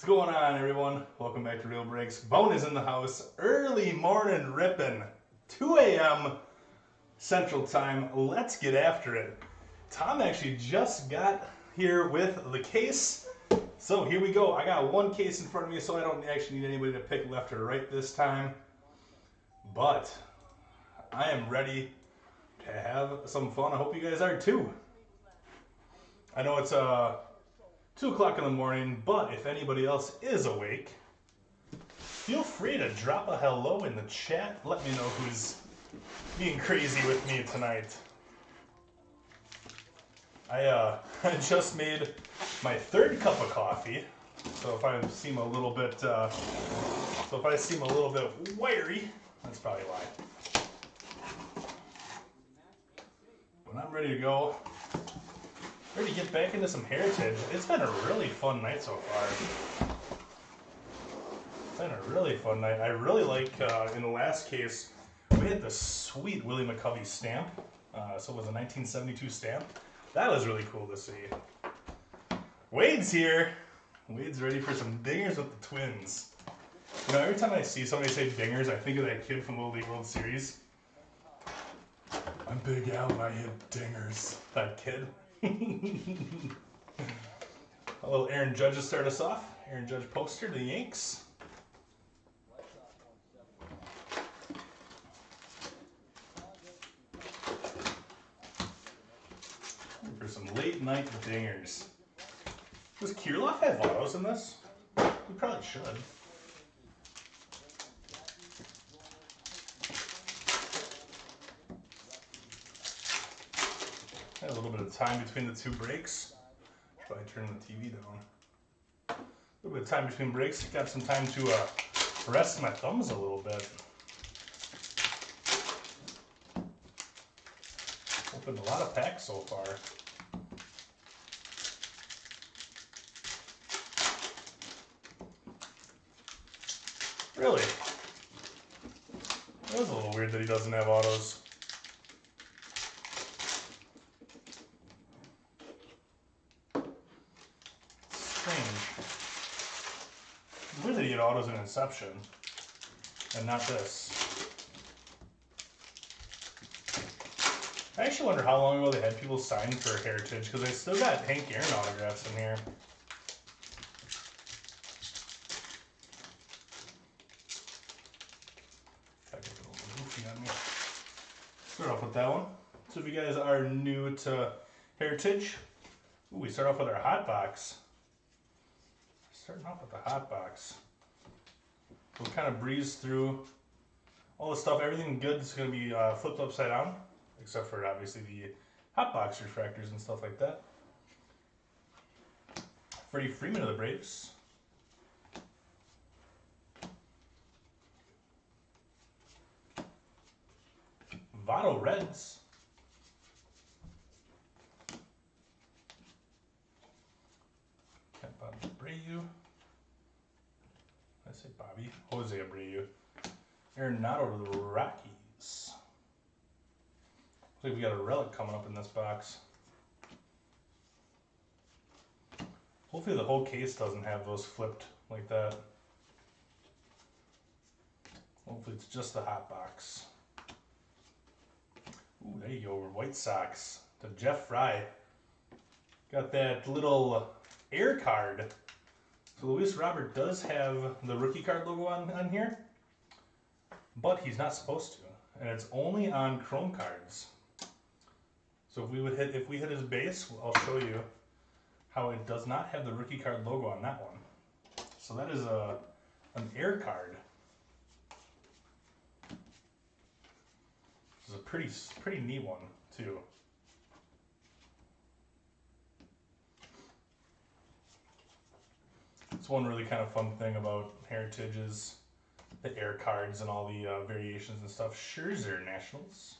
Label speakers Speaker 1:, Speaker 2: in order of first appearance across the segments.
Speaker 1: What's going on, everyone? Welcome back to Real Breaks. Bone is in the house. Early morning ripping. 2 a.m. Central Time. Let's get after it. Tom actually just got here with the case. So here we go. I got one case in front of me, so I don't actually need anybody to pick left or right this time. But I am ready to have some fun. I hope you guys are too. I know it's 2 o'clock in the morning, but if anybody else is awake, feel free to drop a hello in the chat. Let me know who's being crazy with me tonight. I just made my 3rd cup of coffee, so if I seem a little bit wiry, that's probably why. But I'm ready to go. Ready to get back into some heritage. It's been a really fun night so far. It's been a really fun night. I really like, in the last case, we had the sweet Willie McCovey stamp. So it was a 1972 stamp. That was really cool to see. Wade's here. Wade's ready for some dingers with the Twins. You know, every time I see somebody say dingers, I think of that kid from Little League World Series. I'm Big Al and I hit dingers. That kid. A little Aaron Judge to start us off. Aaron Judge poster to the Yanks. For some late night dingers. Does Kirilloff have autos in this? He probably should. Had a little bit of time between the 2 breaks. Should probably turn the TV down. A little bit of time between breaks. Got some time to rest my thumbs a little bit. Opened a lot of packs so far. Really? That was a little weird that he doesn't have autos. Weird that he had autos in Inception, and not this. I actually wonder how long ago they had people sign for Heritage, because they still got Hank Aaron autographs in here. Start off with that one. So if you guys are new to Heritage, we start off with our hot box. Starting off with the hot box. We'll kind of breeze through all the stuff. Everything good is going to be flipped upside down, except for obviously the hot box refractors and stuff like that. Freddie Freeman of the Braves. Votto Reds. Bobby Abreu. Did I say Bobby? Jose Abreu. Arenado to the Rockies. Looks like we got a relic coming up in this box. Hopefully the whole case doesn't have those flipped like that. Hopefully it's just the hot box. Ooh, there you go. We're White Sox to Jeff Fry. Got that little air card. So Luis Robert does have the rookie card logo on here, but he's not supposed to, and it's only on chrome cards. So if we hit his base, I'll show you how it does not have the rookie card logo on that one. So that is an air card. This is a pretty neat one too. It's one really kind of fun thing about Heritage is the air cards and all the variations and stuff. Scherzer Nationals.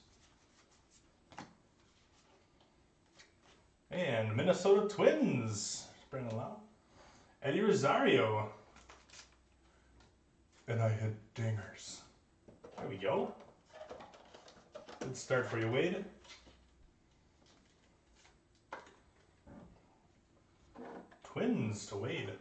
Speaker 1: And Minnesota Twins. Brandon Lau. Eddie Rosario. And I hit dingers. There we go. Good start for you, Wade. Twins to Wade.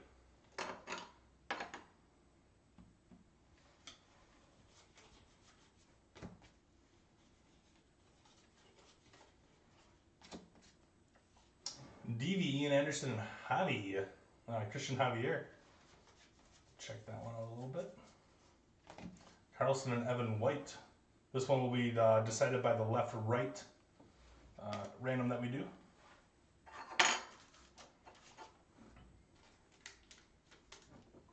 Speaker 1: DV, Ian Anderson, and Javi. Christian Javier. Check that one out a little bit. Carlson and Evan White. This one will be decided by the left-right random that we do.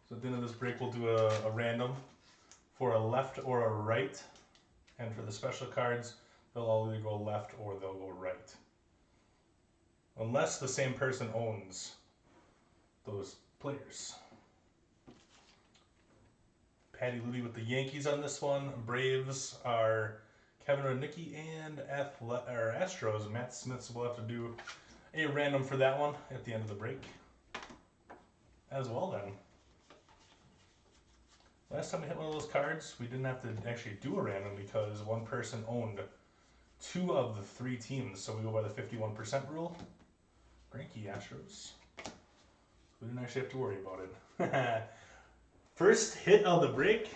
Speaker 1: So at the end of this break, we'll do a random for a left or a right. And for the special cards, they'll all either go left or they'll go right. Unless the same person owns those players. Patty Ludy with the Yankees on this one. Braves are Kevin Rodnicki and Astros. Matt Smith will have to do a random for that one at the end of the break. As well then. Last time we hit one of those cards, we didn't have to actually do a random because one person owned 2 of the 3 teams. So we go by the 51% rule. Greinke Astros. We didn't actually have to worry about it. First hit of the break.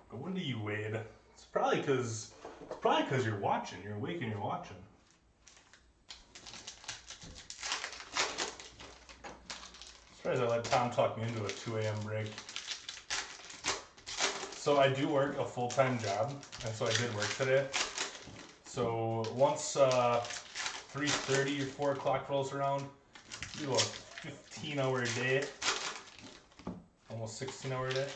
Speaker 1: Going to you, Wade. It's probably because you're watching. You're awake and you're watching. Surprised I let Tom talk me into a 2 a.m. break. So I do work a full-time job, and so I did work today. So once 3:30 or 4 o'clock rolls around, I do a 15-hour day. Almost 16-hour day.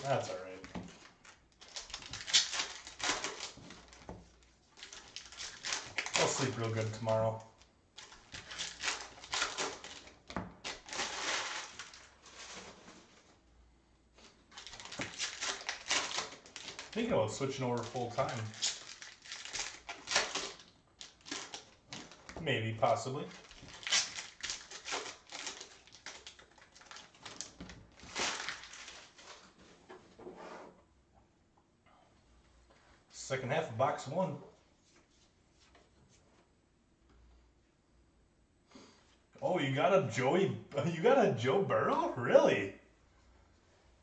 Speaker 1: That's all right. I'll sleep real good tomorrow. Thinking about switching over full time. Maybe, possibly. Second half of box 1. Oh, you got a Joe Burrow? Really?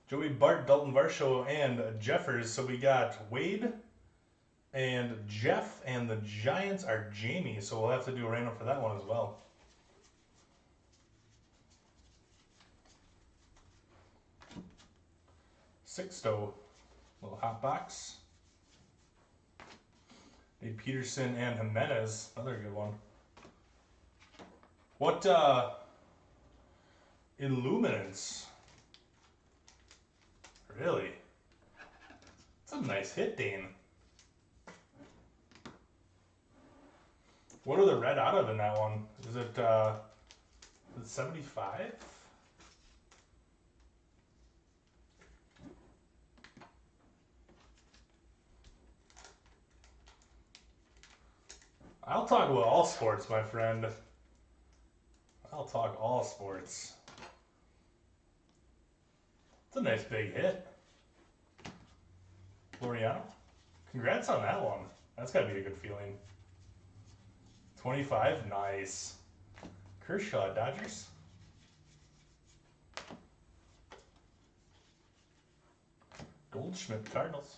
Speaker 1: Joey Bart, Dalton Varsho, and Jeffers. So we got Wade and Jeff, and the Giants are Jamie. So we'll have to do a random for that one as well. Sixto, little hot box. Nate Peterson and Jimenez, another good one. What Illuminance? Really? It's a nice hit, Dane. What are the red out of in that one? Is it 75? I'll talk about all sports, my friend. I'll talk all sports. It's a nice big hit. Loriano, congrats on that one. That's got to be a good feeling. 25, nice. Kershaw, Dodgers. Goldschmidt, Cardinals.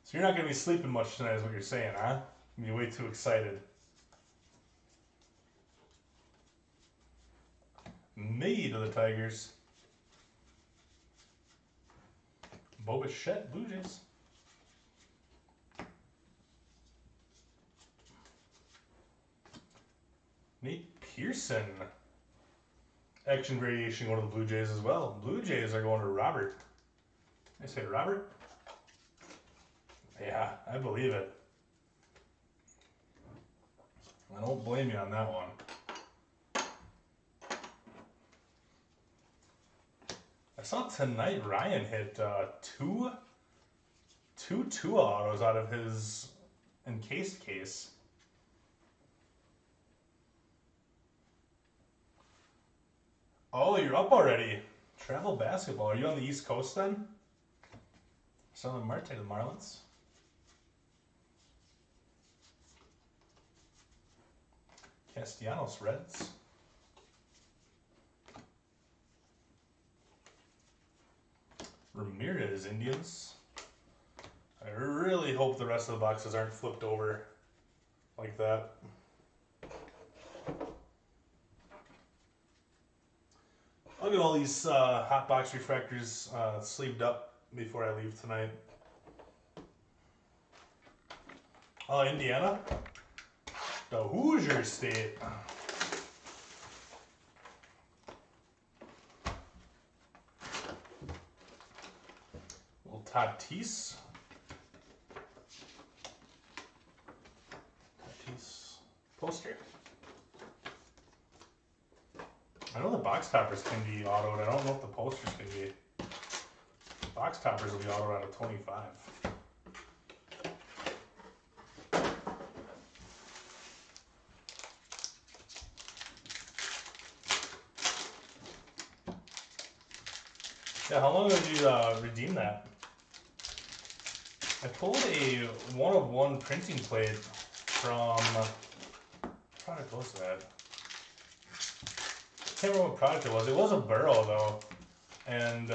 Speaker 1: So you're not going to be sleeping much tonight is what you're saying, huh? You're way too excited. Me to the Tigers. Bo Bichette, Blue Jays. Nate Pearson. Action variation going to the Blue Jays as well. Blue Jays are going to Robert. I say Robert? Yeah, I believe it. I don't blame you on that one. I saw tonight Ryan hit two autos out of his encased case. Oh, you're up already. Travel basketball. Are you on the East Coast then? Southern Marte, the Marlins. Castellanos, Reds. Ramirez, Indians. I really really hope the rest of the boxes aren't flipped over like that. I'll get all these hot box refractors sleeved up before I leave tonight. Oh, Indiana? The Hoosier State. Little Tatis. Poster. I know the box toppers can be autoed. I don't know if the posters can be. Box toppers will be autoed out of 25. Yeah, how long ago did you redeem that? I pulled a 1-of-1 printing plate from, what product was that? I can't remember what product it was. It was a Burrow though, and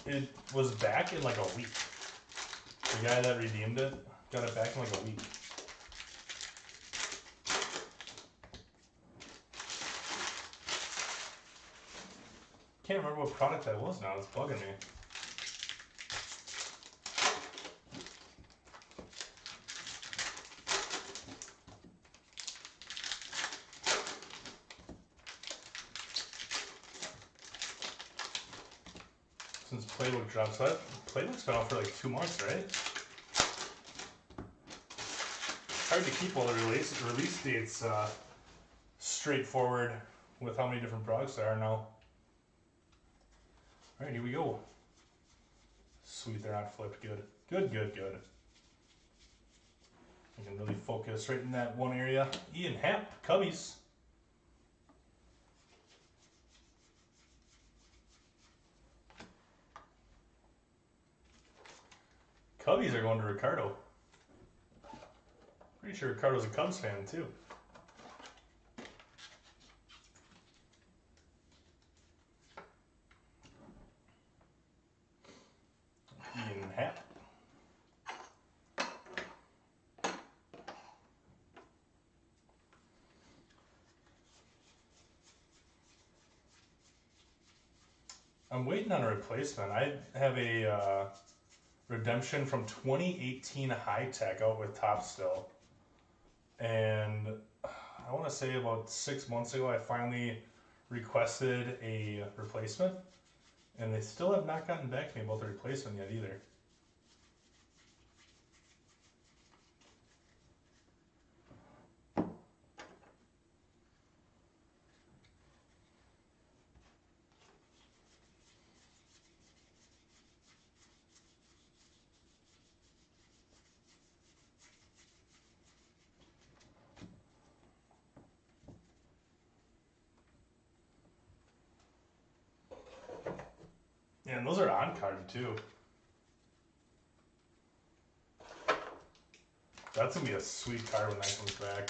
Speaker 1: it was back in like a week. The guy that redeemed it got it back in like a week. Can't remember what product that was now. It's bugging me. Since Playbook dropped, so that Playbook's been out for like 2 months, right? Hard to keep all the release dates straightforward with how many different products there are now. All right, here we go. Sweet, they're not flipped. Good. Good, good, good. You can really focus right in that one area. Ian Happ, Cubbies. Cubbies are going to Ricardo. Pretty sure Ricardo's a Cubs fan too. Ian Happ. I'm waiting on a replacement. I have a redemption from 2018 High Tech out with Top still. And I want to say about 6 months ago, I finally requested a replacement. And they still have not gotten back to me about the replacement yet either. Yeah, and those are on card too. That's gonna be a sweet card when that comes back.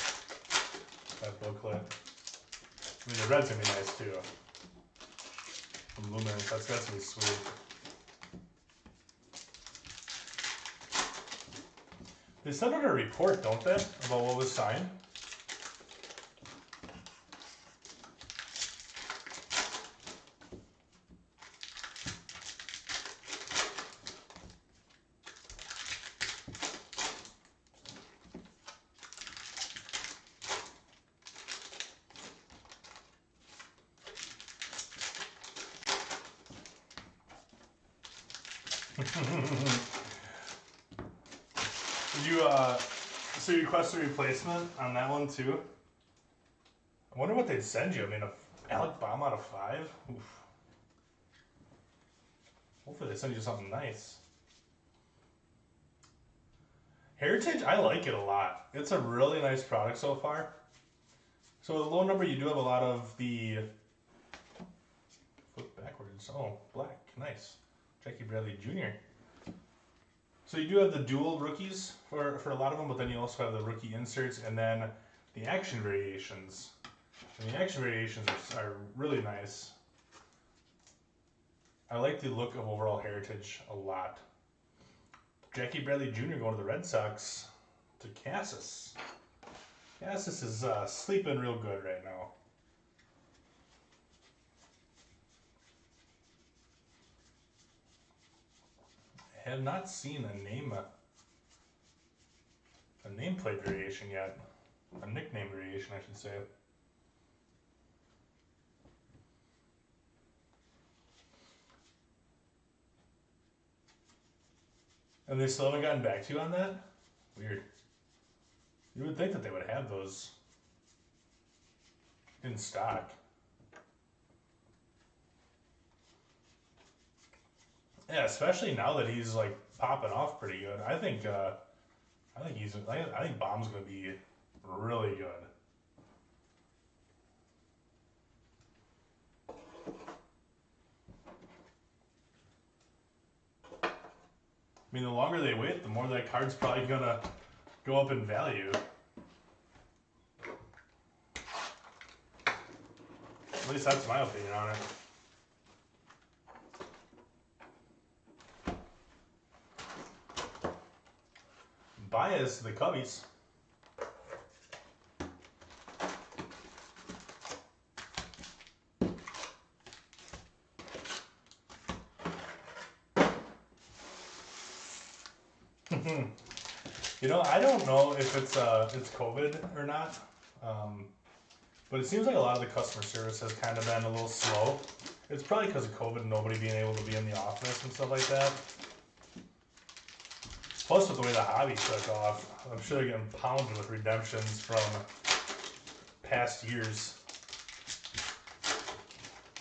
Speaker 1: That booklet. I mean, the red's gonna be nice too. From Luminance, that's gonna be sweet. They sent out a report, don't they, about what was signed? So you requested a replacement on that one too? I wonder what they'd send you. I mean, a Alec Bomb out of 5? Oof. Hopefully they send you something nice. Heritage, I like it a lot. It's a really nice product so far. So with a low number, you do have a lot of the... Flip backwards. Oh, black. Nice. Jackie Bradley Jr. So you do have the dual rookies for a lot of them, but then you also have the rookie inserts and then the action variations. And the action variations are really nice. I like the look of overall Heritage a lot. Jackie Bradley Jr. going to the Red Sox to Cassis. Cassis is sleeping real good right now. I have not seen a nameplate variation yet. A nickname variation, I should say. And they still haven't gotten back to you on that? Weird. You would think that they would have those in stock. Yeah, especially now that he's like popping off pretty good. I think Bomb's gonna be really good. I mean, the longer they wait, the more that card's probably gonna go up in value. At least that's my opinion on it. Bias the Cubbies. You know, I don't know if it's COVID or not, but it seems like a lot of the customer service has kind of been a little slow. It's probably because of COVID and nobody being able to be in the office and stuff like that. Plus, with the way the hobby took off, I'm sure they're getting pounded with redemptions from past years.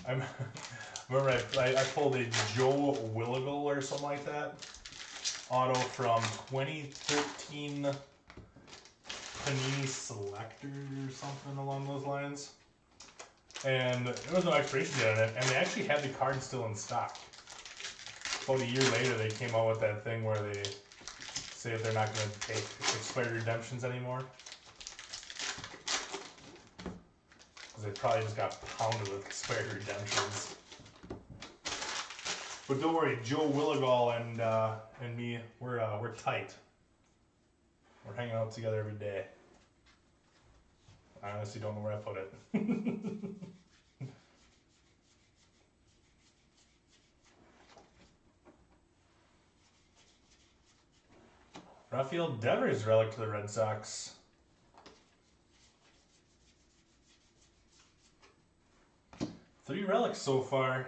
Speaker 1: I remember I pulled a Joe Willigal or something like that. Auto from 2013 Panini Selector or something along those lines. And there was no expiration date on it, and they actually had the card still in stock. About a year later, they came out with that thing where they say that they're not going to take expired redemptions anymore. Because they probably just got pounded with expired redemptions. But don't worry, Joe Willigal and me, we're tight. We're hanging out together every day. I honestly don't know where I put it. Raphael Devers relic to the Red Sox. Three relics so far.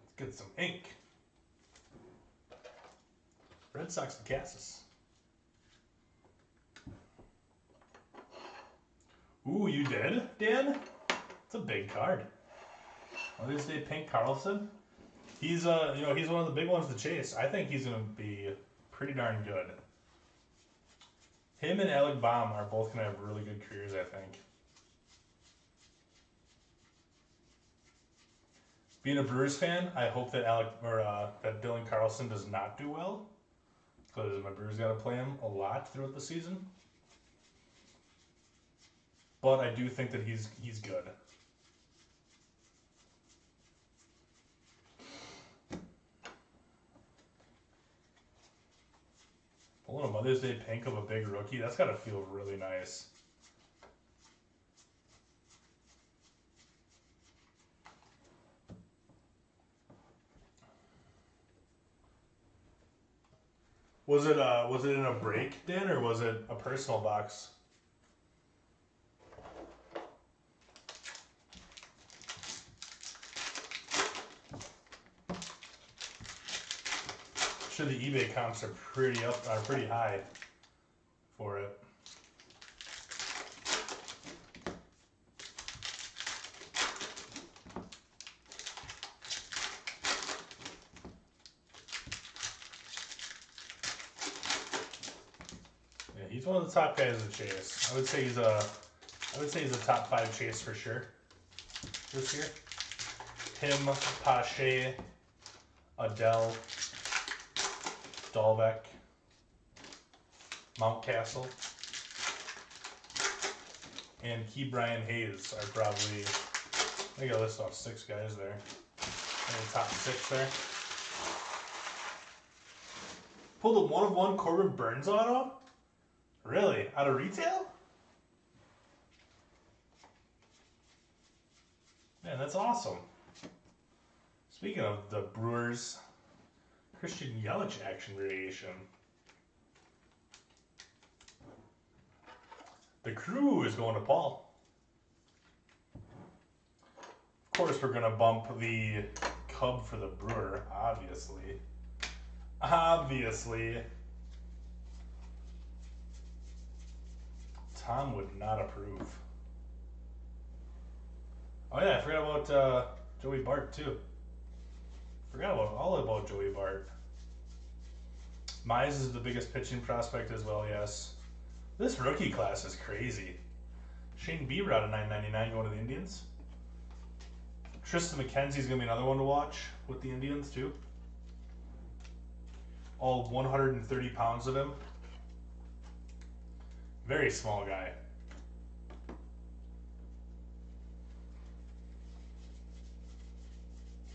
Speaker 1: Let's get some ink. Red Sox to Cassis. Ooh, you did, Dan? It's a big card. Mother's Day Pink Carlson. He's he's one of the big ones to chase. I think he's gonna be pretty darn good. Him and Alec Baum are both gonna have really good careers, I think. Being a Brewers fan, I hope that that Dylan Carlson does not do well, because my Brewers got to play him a lot throughout the season. But I do think that he's good. Pulling a Mother's Day pink of a big rookie, that's got to feel really nice. Was it in a break, Dan, or was it a personal box? Sure, the eBay comps are pretty high for it. Yeah, he's one of the top guys to chase. I would say he's a top 5 chase for sure this year. Him, Pache, Adele, Dahlbeck, Mountcastle, and Key Brian Hayes are probably, I think I list off 6 guys there. Maybe top 6 there. Pulled a 1/1 Corbin Burns auto? Really? Out of retail? Man, that's awesome. Speaking of the Brewers, Christian Yelich action variation. The Crew is going to Paul. Of course, we're going to bump the Cub for the Brewer, obviously. Obviously. Tom would not approve. Oh yeah, I forgot about Joey Bart too. Forgot all about Joey Bart. Mize is the biggest pitching prospect as well, yes. This rookie class is crazy. Shane Bieber out of $9.99 going to the Indians. Tristan McKenzie's going to be another one to watch with the Indians too. All 130 pounds of him. Very small guy.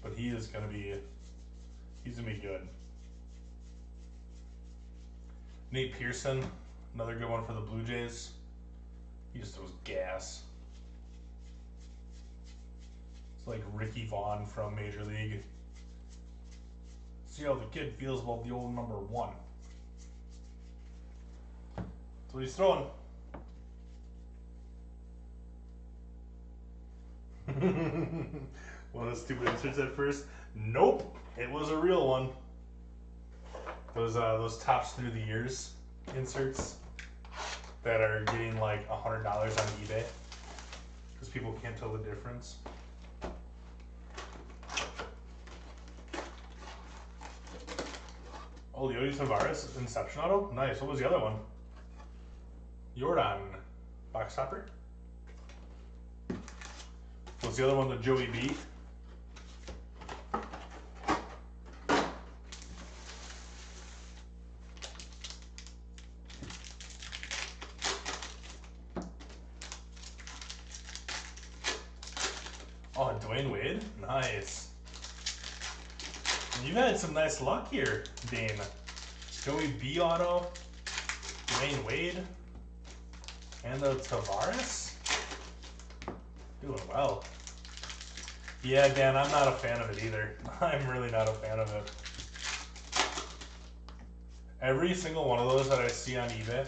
Speaker 1: But he's gonna be good. Nate Pearson, another good one for the Blue Jays. He just throws gas. It's like Ricky Vaughn from Major League. See how the kid feels about the old number 1. That's what he's throwing. One of those stupid inserts at first. Nope, it was a real one. Those tops through the years inserts that are getting like $100 on eBay because people can't tell the difference. Oh, Leody Tavares Inception Auto? Nice. What was the other one? Jordan box topper? What's the other one? The Joey B? Oh, Dwayne Wade? Nice. You've had some nice luck here, Dane. Joey B auto, Dwayne Wade, and the Tavares. Doing well. Yeah, Dan, I'm not a fan of it either. I'm really not a fan of it. Every single one of those that I see on eBay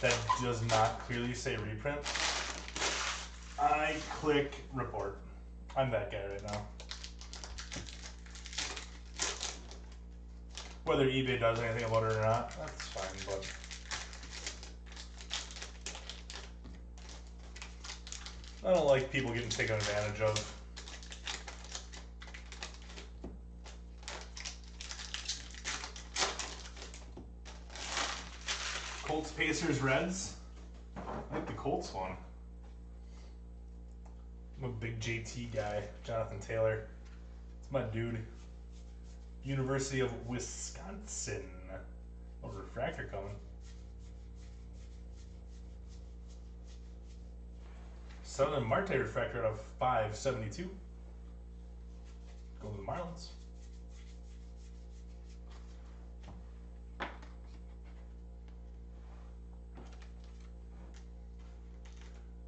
Speaker 1: that does not clearly say reprint, I click report. I'm that guy right now. Whether eBay does anything about it or not, that's fine, but I don't like people getting taken advantage of. Colts, Pacers, Reds. I like the Colts one. I'm a big JT guy, Jonathan Taylor. It's my dude. University of Wisconsin. Oh, refractor coming. Southern Marte refractor out of 572. Go to the Marlins.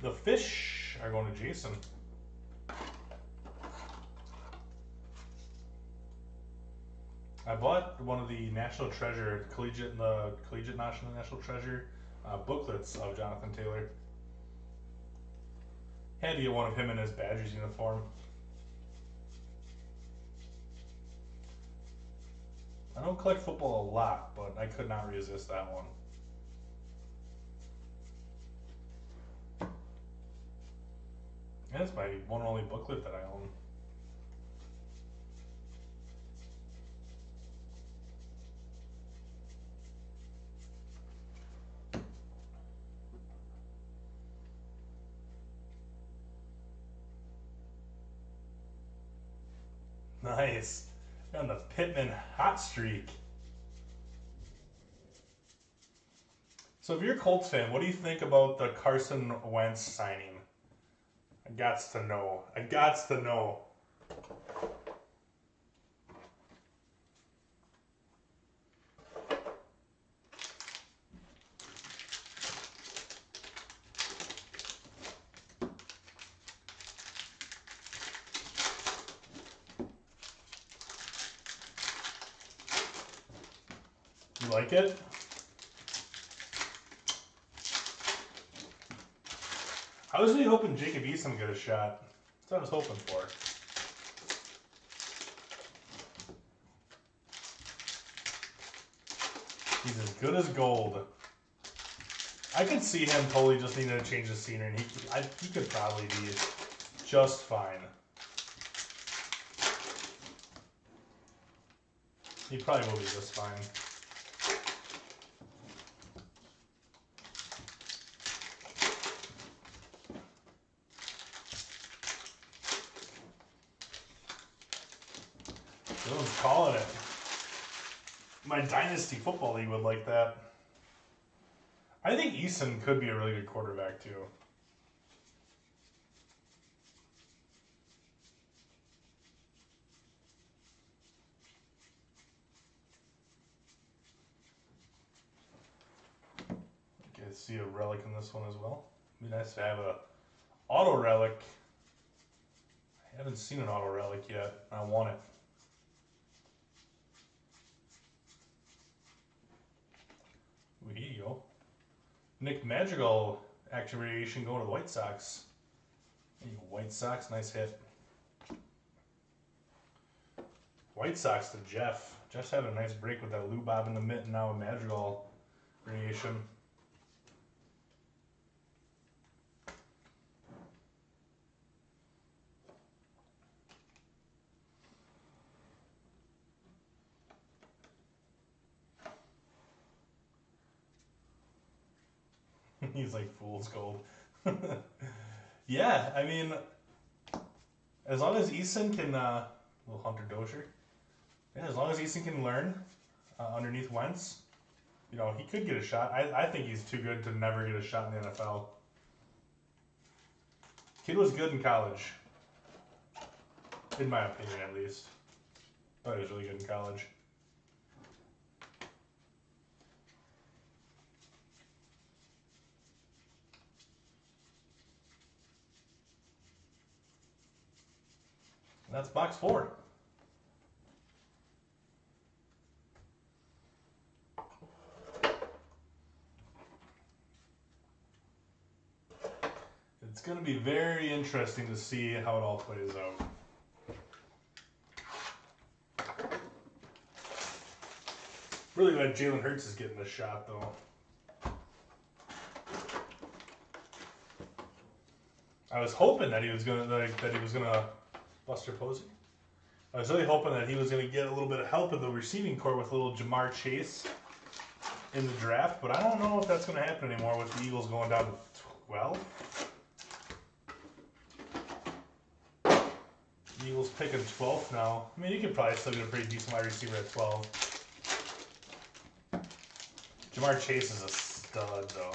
Speaker 1: The Fish are going to Jason. I bought one of the National Treasure, Collegiate National Treasure booklets of Jonathan Taylor. Had to get one of him in his Badgers uniform. I don't collect football a lot, but I could not resist that one. And it's my one and only booklet that I own. Nice. On the Pittman hot streak. So if you're a Colts fan, what do you think about the Carson Wentz signing? I gots to know. I gots to know. You like it? I was really hoping Jacob Eason would get a shot. That's what I was hoping for. He's as good as gold. I could see him totally just needing to change the scenery, and he could probably be just fine. He probably will be just fine. Everyone's calling it. My Dynasty Football League would like that. I think Eason could be a really good quarterback, too. Okay, see a relic in this one as well. It'd be nice to have a auto relic. I haven't seen an auto relic yet. I want it. Ooh, here you go. Nick Madrigal action variation going to the White Sox. There you go, White Sox, nice hit. White Sox to Jeff. Jeff's having a nice break with that Lou Bob in the mitt and now a Madrigal variation. He's like fool's gold. Yeah, I mean, as long as Eason can, little Hunter Dozier. Yeah, as long as Eason can learn underneath Wentz, you know, he could get a shot. I think he's too good to never get a shot in the NFL. Kid was good in college, in my opinion at least. Thought he was really good in college. That's box 4. It's going to be very interesting to see how it all plays out. Really glad Jalen Hurts is getting the shot, though. I was hoping that he was gonna Buster Posey. I was really hoping that he was gonna get a little bit of help in the receiving corps with a little Jamar Chase in the draft, but I don't know if that's gonna happen anymore with the Eagles going down to 12. The Eagles picking 12th now. I mean, you could probably still get a pretty decent wide receiver at 12. Jamar Chase is a stud, though.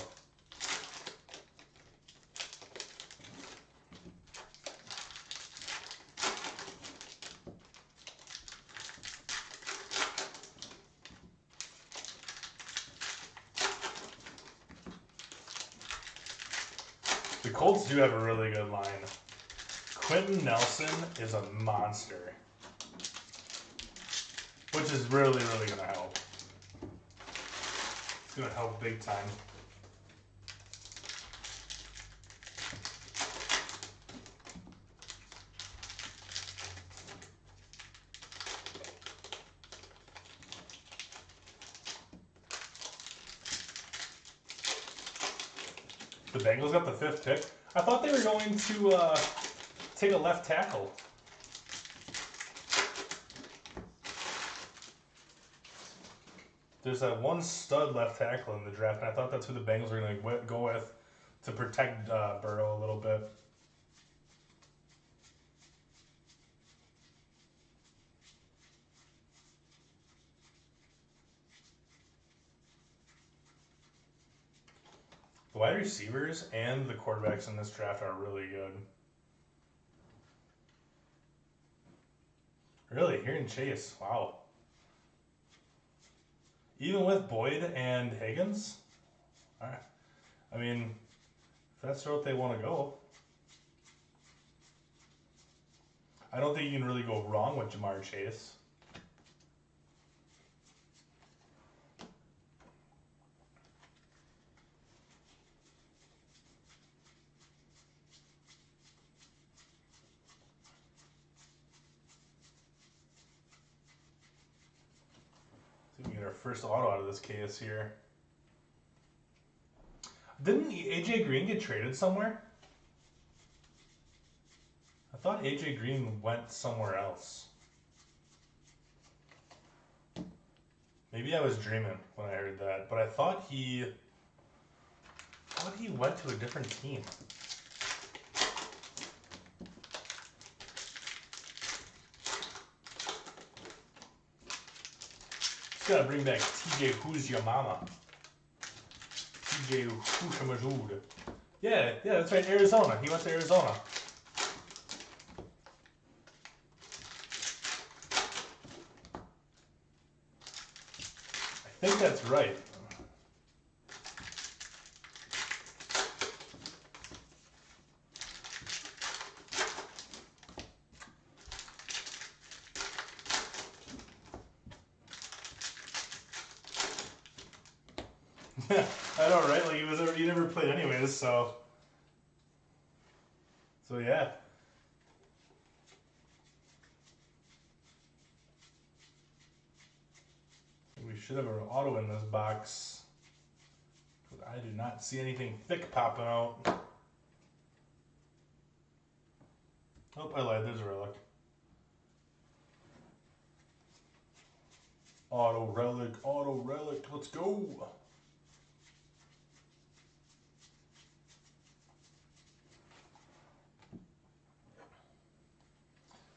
Speaker 1: The Colts do have a really good line. Quentin Nelson is a monster, which is really, really going to help. It's going to help big time. The Bengals got the 5th pick. I thought they were going to take a left tackle. There's that one stud left tackle in the draft, and I thought that's who the Bengals were going to go with to protect Burrow a little bit. The wide receivers and the quarterbacks in this draft are really good. Really, here in Chase, wow. Even with Boyd and Higgins, all right. I mean, if that's what they want to go, I don't think you can really go wrong with Jamar Chase. Get our first auto out of this case here. Didn't AJ Green get traded somewhere? I thought AJ Green went somewhere else. Maybe I was dreaming when I heard that, but I thought he went to a different team. Just gotta bring back TJ Who's Your Mama. TJ Who's Your Majood. Yeah, that's right, Arizona. He went to Arizona. I think that's right. I know, right? Like he never played anyways, so yeah. We should have an auto in this box. But I do not see anything thick popping out. Oh, I lied. There's a relic. Auto relic. Let's go.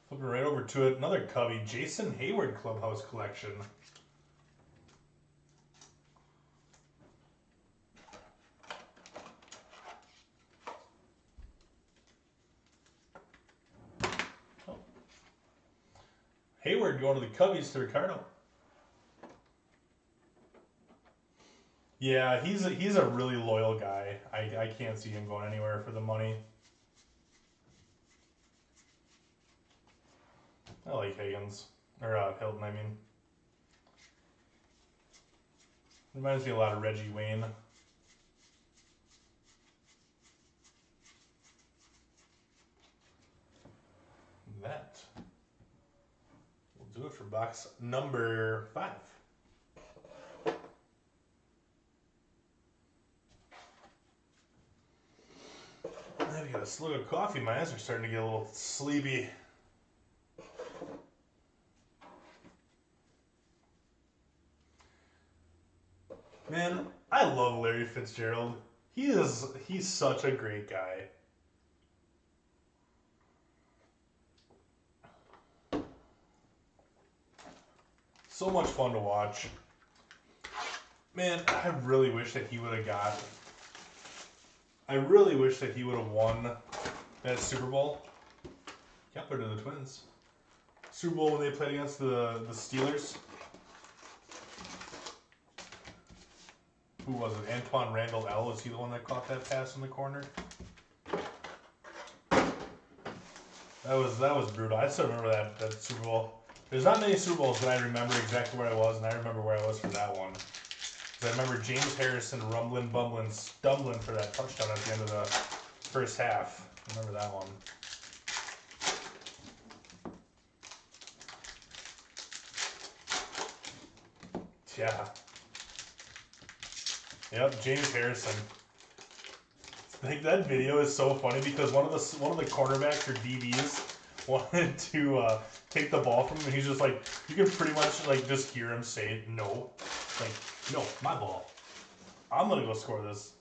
Speaker 1: Flipping right over to it. Another Cubby. Jason Hayward Clubhouse Collection. Oh. Hayward going to the Cubbies to Ricardo. Yeah, he's a really loyal guy. I can't see him going anywhere for the money. I like Higgins. Or Hilton, I mean. Reminds me a lot of Reggie Wayne. That will do it for box number 5. I've got a slug of coffee. My eyes are starting to get a little sleepy. Man, I love Larry Fitzgerald. He's such a great guy. So much fun to watch. Man, I really wish that he would have won that Super Bowl. Kepler to the Twins. Super Bowl when they played against the Steelers. Who was it? Antoine Randall L. Was he the one that caught that pass in the corner? That was brutal. I still remember that Super Bowl. There's not many Super Bowls that I remember exactly where I was, and I remember where I was for that one. I remember James Harrison rumbling, bumbling, stumbling for that touchdown at the end of the first half. I remember that one. Yeah. Yep, James Harrison. I think that video is so funny because one of the cornerbacks or DBs wanted to take the ball from him, and he's just like, you can pretty much like just hear him say no. Like, no, my ball. I'm gonna go score this.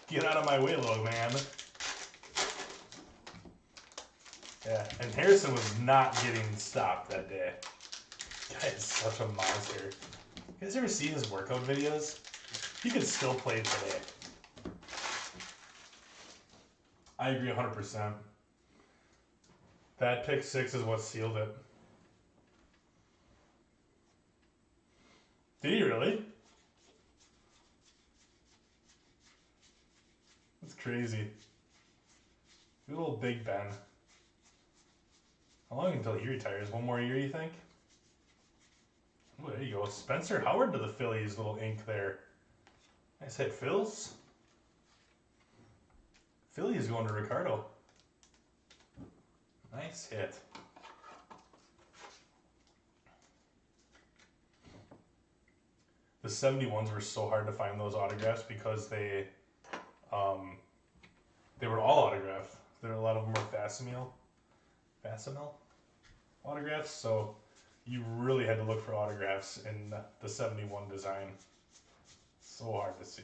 Speaker 1: Get out of my way, little man. Yeah, and Harrison was not getting stopped that day. Guy is such a monster. You guys ever see his workout videos? He could still play today. I agree 100%. That pick 6 is what sealed it. Did he really? That's crazy. Good old Big Ben. How long until he retires? One more year, you think? Oh, there you go. Spencer Howard to the Phillies. Little ink there. Nice hit, Phils. Phillies going to Ricardo. Nice hit. the 71s were so hard to find those autographs because they were all autographed. There were a lot of them were facsimile autographs, so you really had to look for autographs in the 71 design. So hard to see.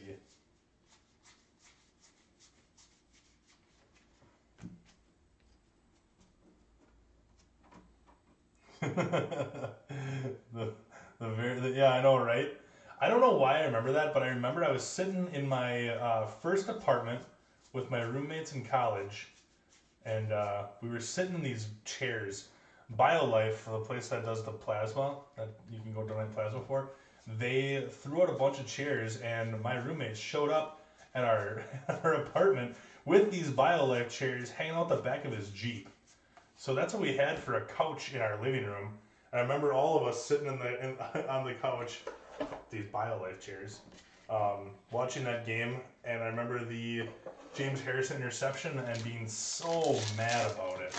Speaker 1: Yeah, I know, right? I don't know why I remember that, but I remember I was sitting in my first apartment with my roommates in college, and we were sitting in these chairs. BioLife, the place that does the plasma, that you can go donate plasma for, they threw out a bunch of chairs, and my roommates showed up at our apartment with these BioLife chairs hanging out the back of his Jeep. So that's what we had for a couch in our living room. And I remember all of us sitting on the couch, these BioLife chairs, watching that game. And I remember the James Harrison interception and being so mad about it.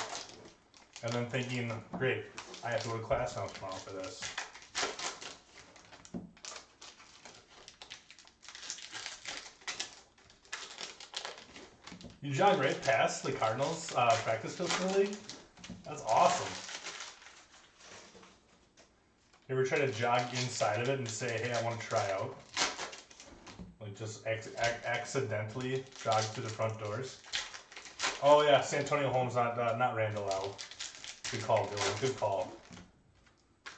Speaker 1: And then thinking, great, I have to go to class now tomorrow for this. You jog right past the Cardinals practice facility? That's awesome. You ever try to jog inside of it and say, hey, I want to try out? Like just accidentally jog through the front doors? Oh yeah, Santonio Holmes, not Randall L. Good call, Dylan. Good call.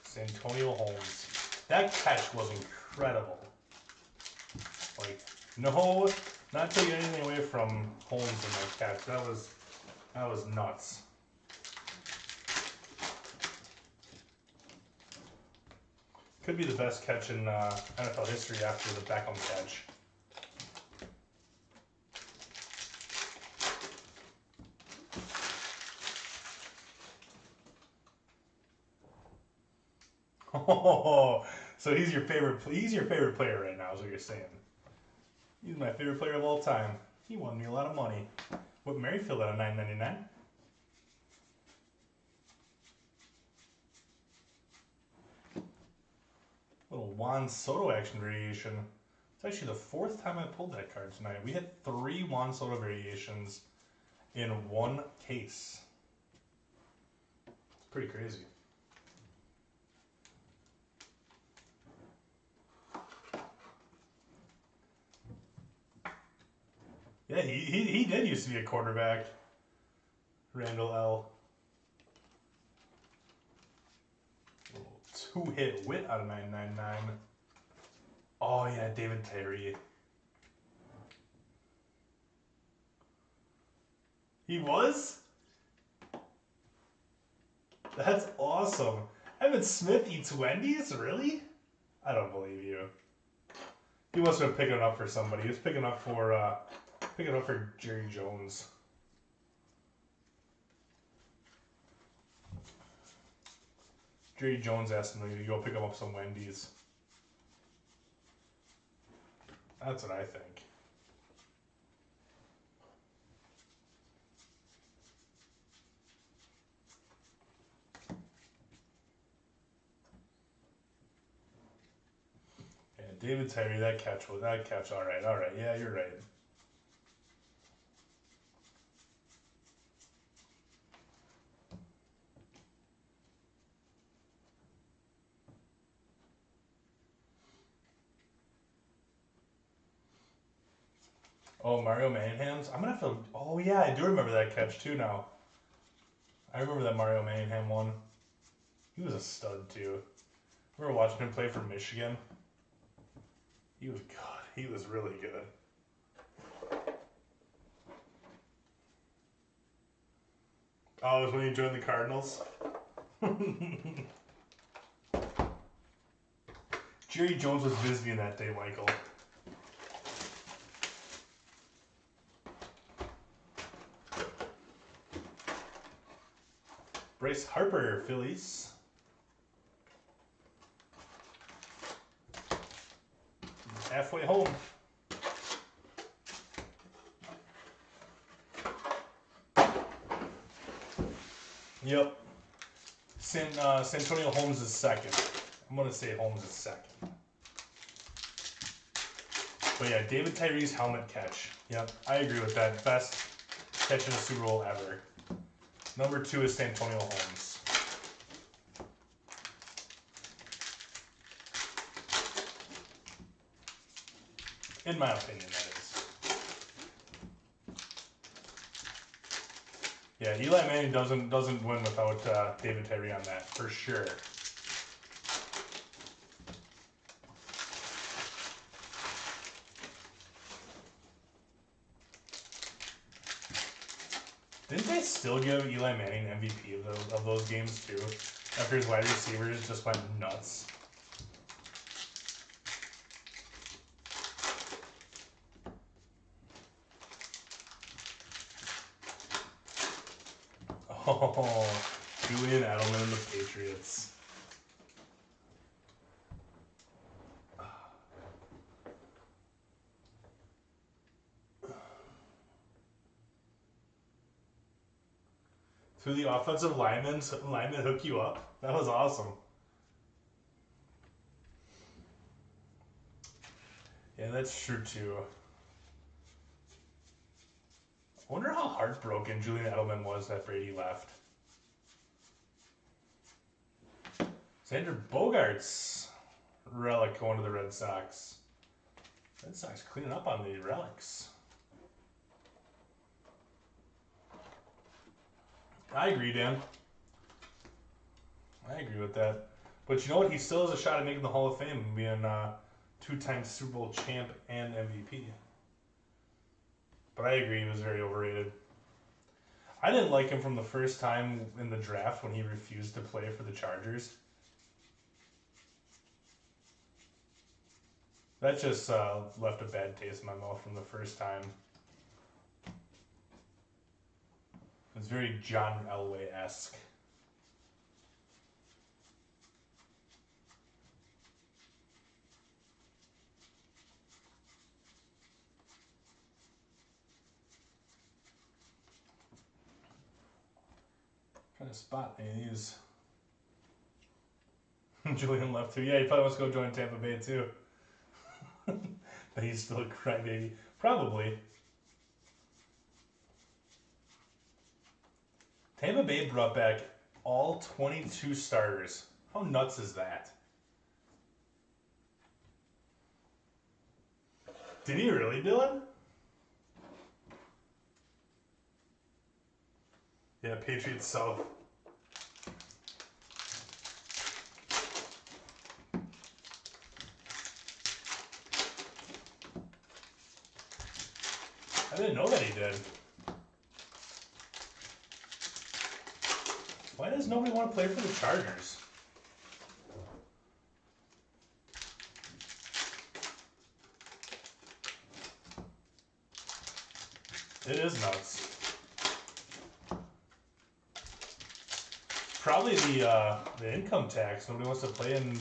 Speaker 1: Santonio Holmes. That catch was incredible. Like, no, not taking anything away from Holmes in that catch. That was nuts. Could be the best catch in NFL history after the Beckham catch. Oh, so he's your favorite player right now, is what you're saying. He's my favorite player of all time. He won me a lot of money. What Merrifield at a $9.99? Little Juan Soto action variation. It's actually the fourth time I pulled that card tonight. We had 3 Juan Soto variations in one case. It's pretty crazy. Yeah, he did used to be a quarterback. Randall L. 2-hit wit out of 999. Oh yeah, David Terry. He was? That's awesome. Evan Smith eats Wendy's? Really? I don't believe you. He must have been picking it up for somebody. He was picking up for Jerry Jones. Jerry Jones asked him to go pick him up some Wendy's. That's what I think. Yeah, David Tyree, that catch, all right. Yeah, you're right. Oh, Mario Manningham's? I'm gonna have to. Oh yeah, I do remember that catch too now. I remember that Mario Manningham one. He was a stud too. I remember watching him play for Michigan. He was good. He was really good. Oh, it was when he joined the Cardinals. Jerry Jones was visiting that day, Michael. Bryce Harper, Phillies. Halfway home. Yep. Santonio Holmes is second. I'm going to say Holmes is second. But yeah, David Tyree's helmet catch. Yep, I agree with that. Best catch in a Super Bowl ever. Number 2 is Santonio Holmes. In my opinion, that is. Yeah, Eli Manning doesn't win without David Tyree on that, for sure. Didn't they still give Eli Manning MVP of those games too? After his wide receivers just went nuts. Oh, Julian Edelman and the Patriots. Through the offensive linemen hook you up. That was awesome. Yeah, that's true too. I wonder how heartbroken Julian Edelman was that Brady left. Xander Bogaerts relic going to the Red Sox. Red Sox cleaning up on the relics. I agree, Dan. I agree with that. But you know what? He still has a shot at making the Hall of Fame and being 2-time Super Bowl champ and MVP. But I agree, he was very overrated. I didn't like him from the first time in the draft when he refused to play for the Chargers. That just left a bad taste in my mouth from the first time. It's very John Elway-esque. Trying to spot any of these. Julian left too. Yeah, he probably wants to go join Tampa Bay too. But he's still a crybaby. Probably. Tampa Bay brought back all 22 starters. How nuts is that? Did he really, Dylan? Yeah, Patriots South. I didn't know that he did. Why does nobody want to play for the Chargers? It is nuts. Probably the income tax. Nobody wants to play in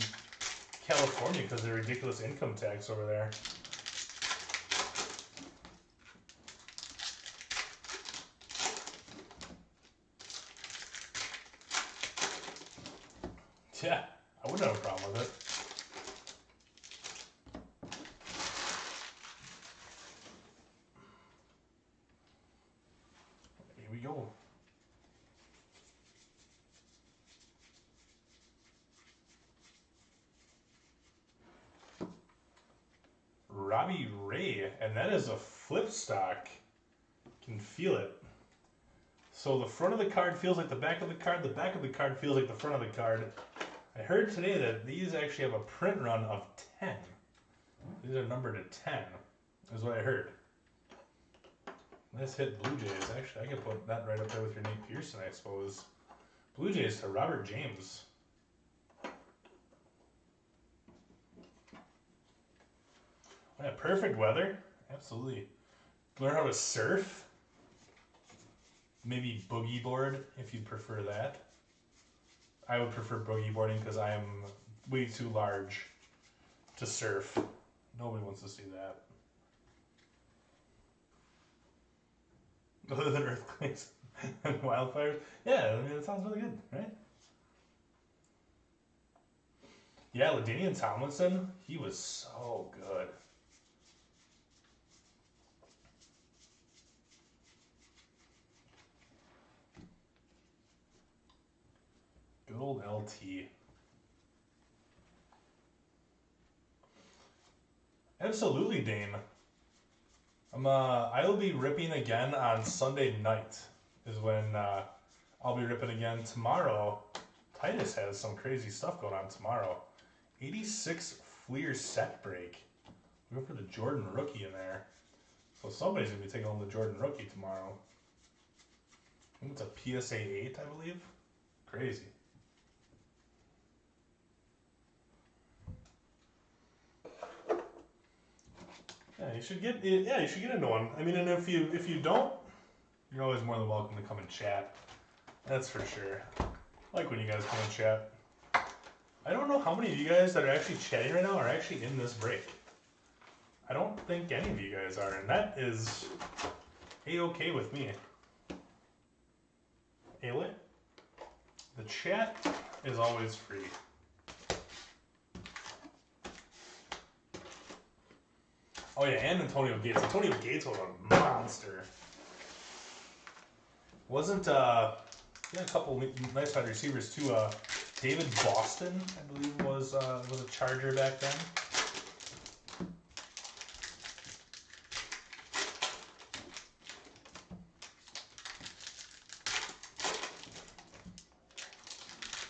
Speaker 1: California because of the ridiculous income tax over there. Yeah, I wouldn't have a problem with it. Here we go. Robbie Ray, and that is a flip stock. Can feel it. So the front of the card feels like the back of the card. The back of the card feels like the front of the card. I heard today that these actually have a print run of 10. These are numbered to 10, is what I heard. Nice hit, Blue Jays. Actually, I could put that right up there with your Nate Pearson, I suppose. Blue Jays to Robert James. Yeah, perfect weather. Absolutely. Learn how to surf. Maybe boogie board, if you prefer that. I would prefer boogie boarding because I am way too large to surf. Nobody wants to see that. Other than earthquakes and wildfires. Yeah, I mean, that sounds really good, right? Yeah, LaDainian Tomlinson, he was so good. Good old LT. Absolutely, Dane. I will be ripping again on Sunday night. Is when I'll be ripping again tomorrow. Titus has some crazy stuff going on tomorrow. 86 Fleer set break. We go for the Jordan rookie in there. So somebody's going to be taking home the Jordan rookie tomorrow. I think it's a PSA 8, I believe. Crazy. Yeah, you should get into one. I mean, and if you don't, you're always more than welcome to come and chat. That's for sure. I like when you guys come and chat. I don't know how many of you guys that are actually chatting right now are actually in this break. I don't think any of you guys are, and that is A-okay with me. Ayla, the chat is always free. Oh yeah, and Antonio Gates. Antonio Gates was a monster. Wasn't he had a couple nice wide receivers too. David Boston, I believe, was a Charger back then.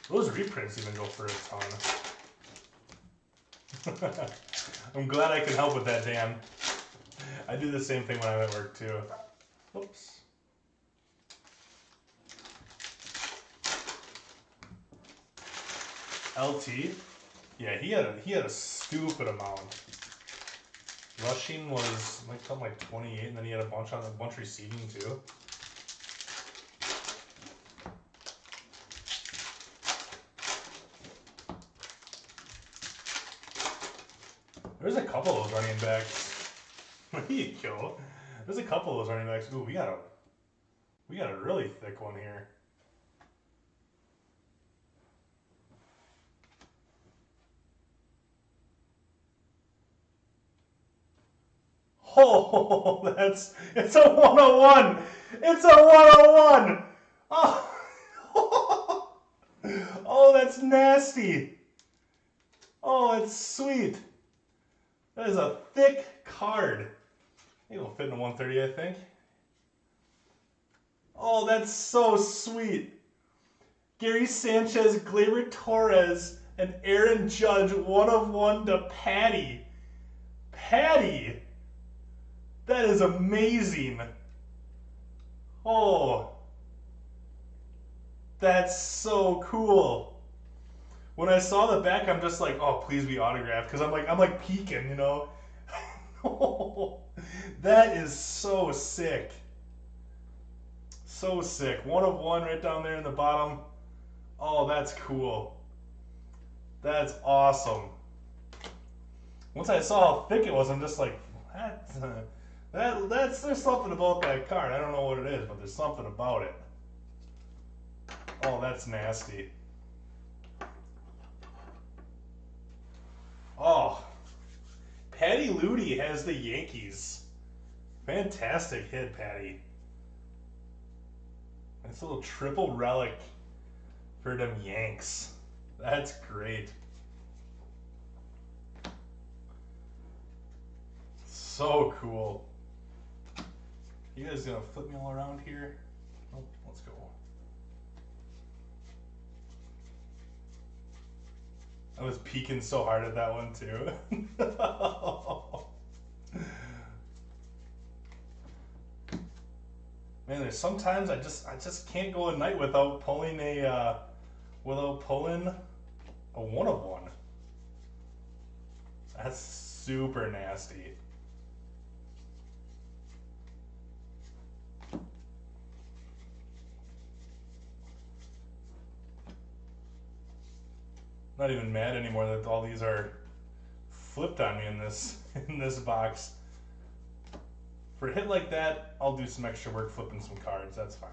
Speaker 1: Those reprints even go for a ton. I'm glad I could help with that, Dan. I do the same thing when I'm at work too. Oops. LT, yeah, he had a stupid amount. Rushing was like something like 28, and then he had a bunch receiving too. There's a couple of those running backs. There you go. There's a couple of those running backs. Ooh, we got a really thick one here. Oh, it's a 101. It's a 101. Oh, oh, that's nasty. Oh, it's sweet. That is a thick card. It'll fit in a 130, I think. Oh, that's so sweet. Gary Sanchez, Gleyber Torres, and Aaron Judge, 1/1 to Patty. Patty. That is amazing. Oh, that's so cool. When I saw the back, I'm just like, oh, please be autographed, because I'm like peeking, you know. Oh, that is so sick. So sick. 1/1 right down there in the bottom. Oh, that's cool. That's awesome. Once I saw how thick it was, I'm just like, there's something about that card. I don't know what it is, but there's something about it. Oh, that's nasty. Oh, Patty Ludy has the Yankees. Fantastic hit, Patty. Nice little triple relic for them Yanks. That's great. So cool. You guys gonna flip me all around here? Oh, let's go. I was peeking so hard at that one too. Man, there's sometimes I just can't go a night without pulling a 1/1. That's super nasty. Not even mad anymore that all these are flipped on me in this box. For a hit like that, I'll do some extra work flipping some cards. That's fine.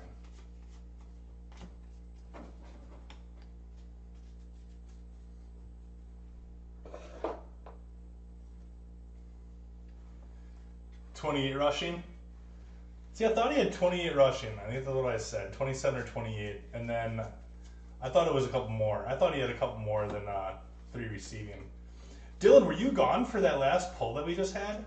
Speaker 1: $28 rushing. See, I thought he had 28 rushing. I think that's what I said, 27 or 28. And then I thought it was a couple more. I thought he had a couple more than 3 receiving. Dylan, were you gone for that last pull that we just had?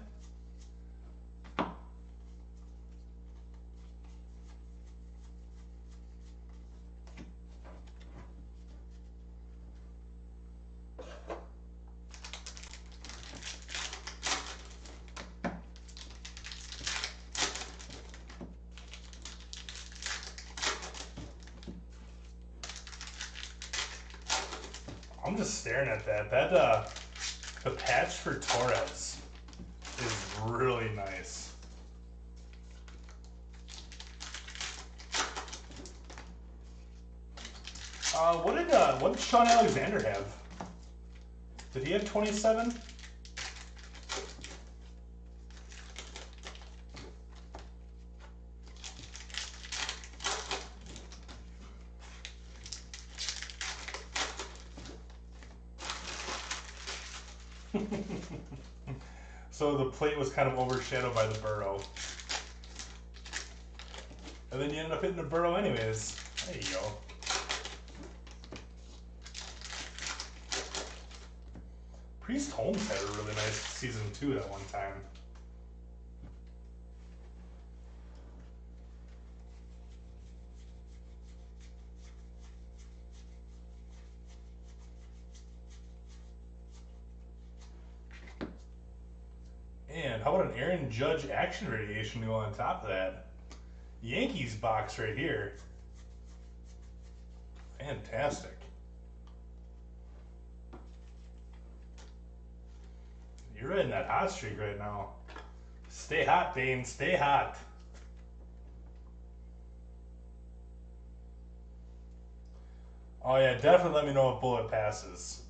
Speaker 1: I'm just staring at that. The patch for Torres is really nice. What did Sean Alexander have? Did he have 27? So the plate was kind of overshadowed by the burrow. And then you ended up hitting the burrow anyways. There you go. Priest Holmes had a really nice season too that one time. And how about an Aaron Judge action radiation to go on top of that? Yankees box right here. Fantastic. You're in that hot streak right now. Stay hot, Dane. Stay hot. Oh yeah, definitely let me know if Bullet passes.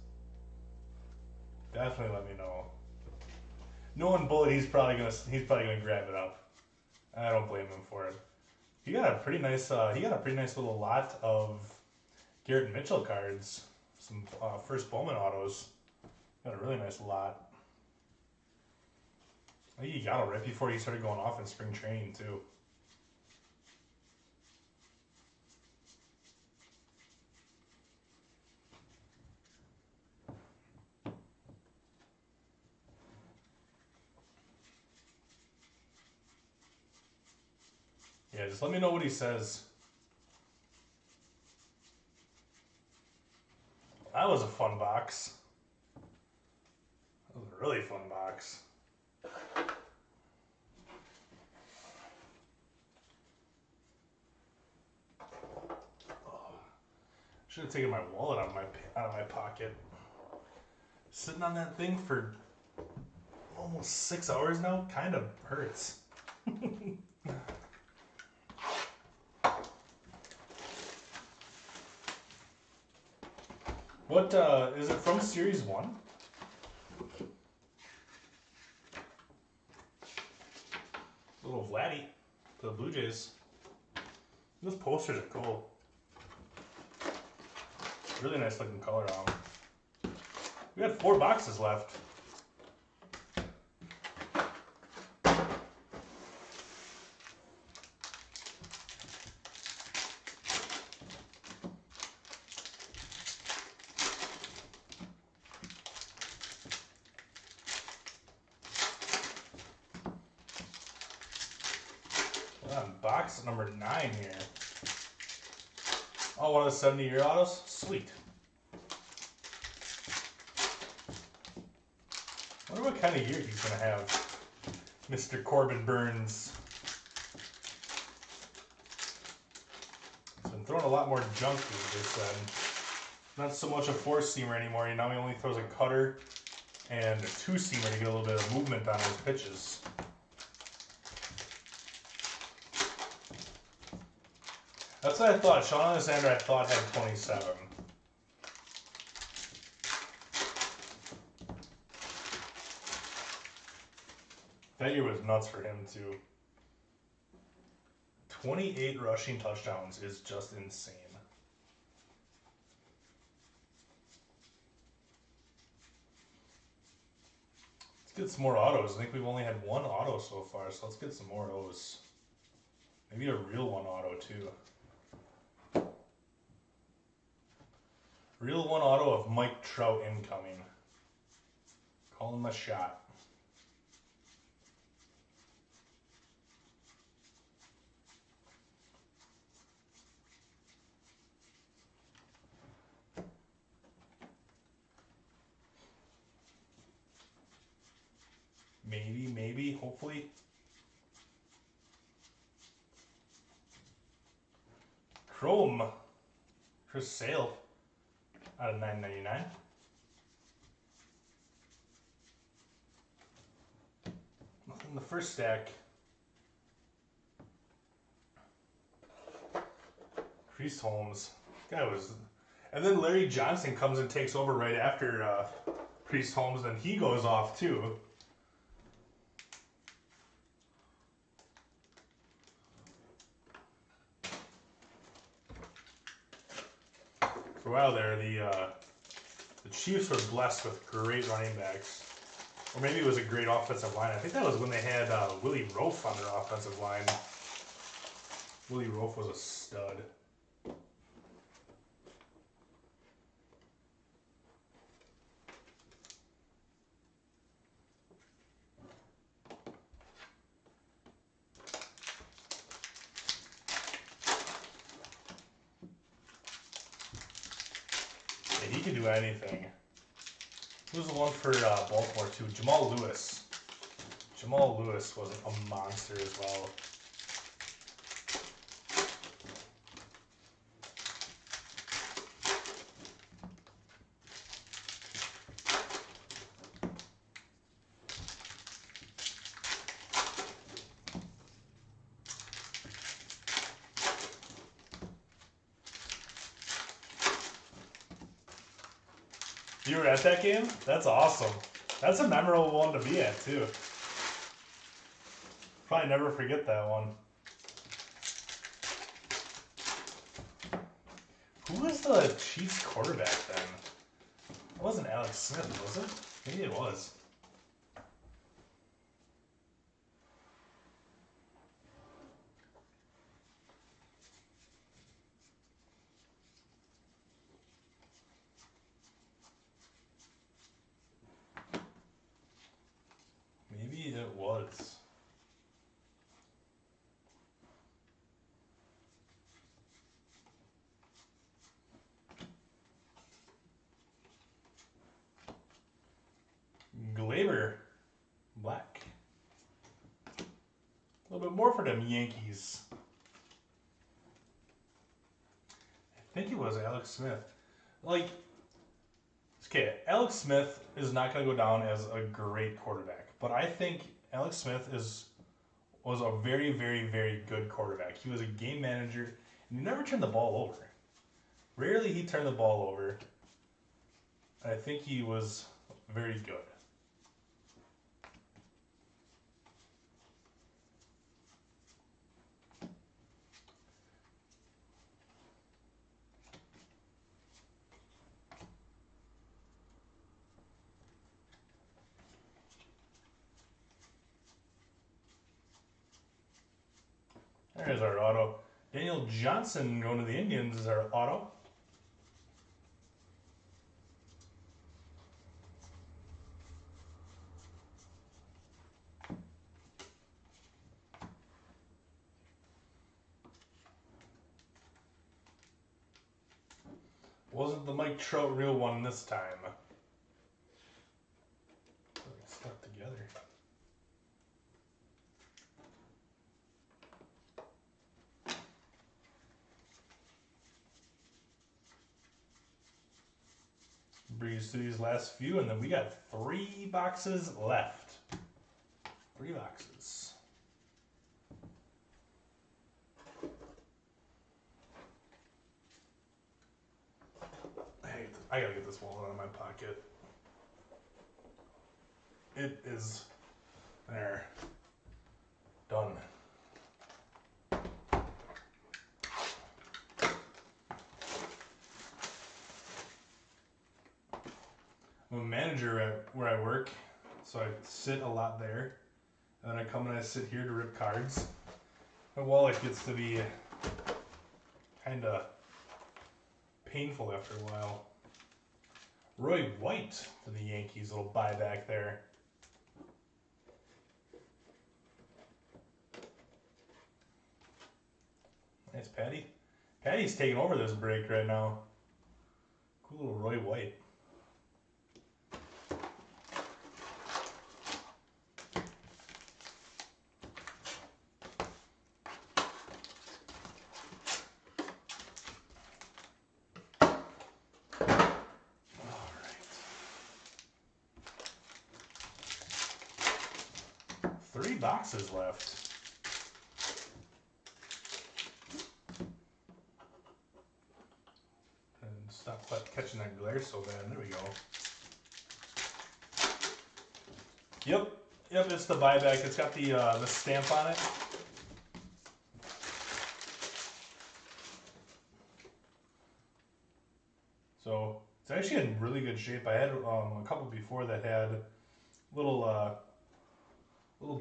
Speaker 1: Definitely let me know. Knowing Bullet, he's probably gonna grab it up. I don't blame him for it. He got a pretty nice little lot of Garrett Mitchell cards. Some first Bowman autos. Got a really nice lot. I think he got it right before he started going off in spring training too. Yeah, just let me know what he says. That was a fun box. That was a really fun box. Should have taken my wallet out of my pocket. Sitting on that thing for almost 6 hours now kind of hurts. What is it from Series 1? Little Vladdy to the Blue Jays. Those posters are cool. Really nice looking color on them. We had 4 boxes left. We're on box number 9 here. Oh, one of the 70-year autos? Sweet. I wonder what kind of year he's going to have. Mr. Corbin Burns. He's been throwing a lot more junk these days. Not so much a 4-seamer anymore. Now he only throws a cutter and a 2-seamer to get a little bit of movement on his pitches. That's what I thought. Sean Alexander, I thought, had 27. That year was nuts for him, too. 28 rushing touchdowns is just insane. Let's get some more autos. I think we've only had 1 auto so far, so let's get some more O's. Maybe a real 1 auto, too. Real one auto of Mike Trout incoming. Calling my shot. Maybe, hopefully. Chrome. Chris Sale out of $9.99. Nothing in the first stack. Priest Holmes. Guy was... And then Larry Johnson comes and takes over right after Priest Holmes, and he goes off too. For a while there, the Chiefs were blessed with great running backs. Or maybe it was a great offensive line. I think that was when they had Willie Roaf on their offensive line. Willie Roaf was a stud. Yeah, he can do anything. Who's the one for Baltimore too? Jamal Lewis. Jamal Lewis was a monster as well. You were at that game? That's awesome. That's a memorable one to be at, too. Probably never forget that one. Who was the Chiefs quarterback then? It wasn't Alex Smith, was it? Maybe it was. Maybe it was. Glaber. Black. A little bit more for them Yankees. I think it was Alex Smith. Like, okay, Alex Smith is not going to go down as a great quarterback, but I think Alex Smith was a very, very, very good quarterback. He was a game manager, and he never turned the ball over. Rarely he turned the ball over. I think he was very good. There's our auto. Daniel Johnson going to the Indians is our auto. Wasn't the Mike Trout real one this time? Stuck together. Breeze through these last few, and then we got 3 boxes left. 3 boxes. I gotta get this wallet out of my pocket. It is there. Done. I'm a manager at where I work, so I sit a lot there. And then I come and I sit here to rip cards. My wallet gets to be kind of painful after a while. Roy White for the Yankees, little buyback there. Nice, Patty. Patty's taking over this break right now. Cool little Roy White. All right. 3 boxes left. Stop catching that glare so bad. There we go. Yep, it's the buyback. It's got the stamp on it. So it's actually in really good shape. I had a couple before that had little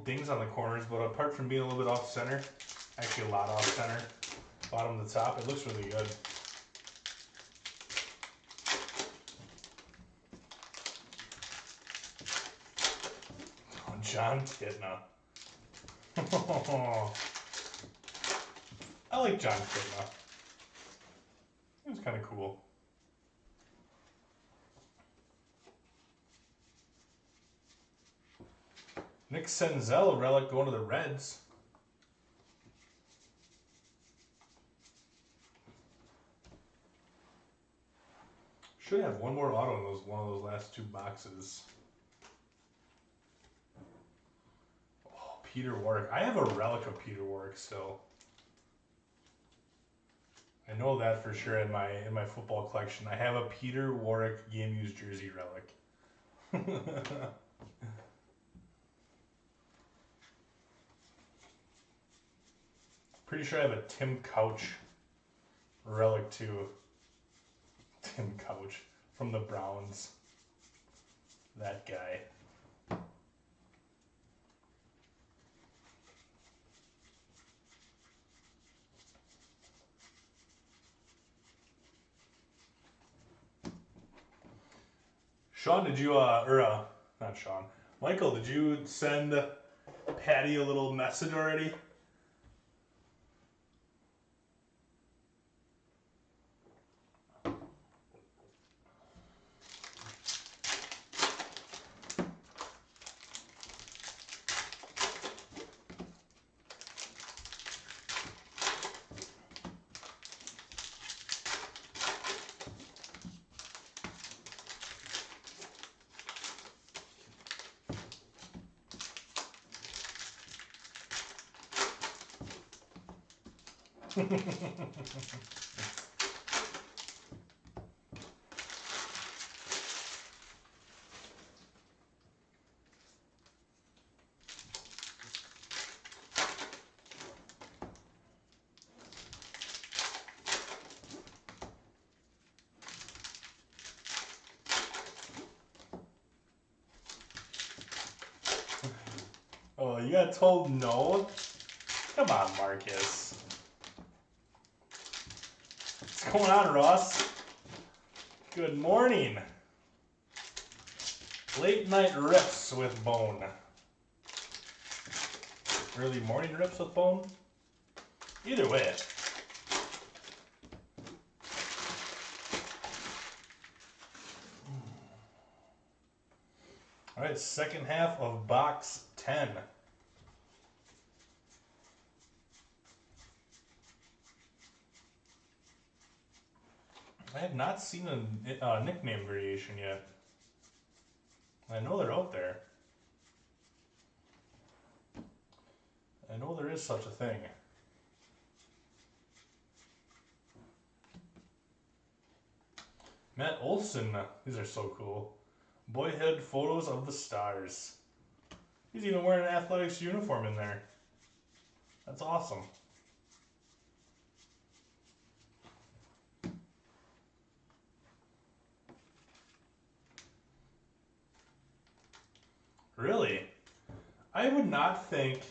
Speaker 1: dings on the corners, but apart from being a little bit off center, actually a lot off center, bottom to top, it looks really good. John Kitna. I like John Kitna. He was kind of cool. Nick Senzel, Relic going to the Reds. Should have one more auto in one of those last 2 boxes. Peter Warrick. I have a relic of Peter Warrick still. I know that for sure in my football collection. I have a Peter Warrick game used jersey relic. Pretty sure I have a Tim Couch relic too. Tim Couch from the Browns. That guy. Sean, did you, not Sean, Michael, did you send Patty a little message already? Oh, you got told no? Come on, Marcus. What's going on, Ross? Good morning. Late night rips with Bone. Early morning rips with Bone? Either way. All right, second half of box 10. I have not seen a nickname variation yet. I know they're out there. I know there is such a thing. Matt Olson, these are so cool. Boyhood photos of the stars. He's even wearing an athletics uniform in there. That's awesome. Really? I would not think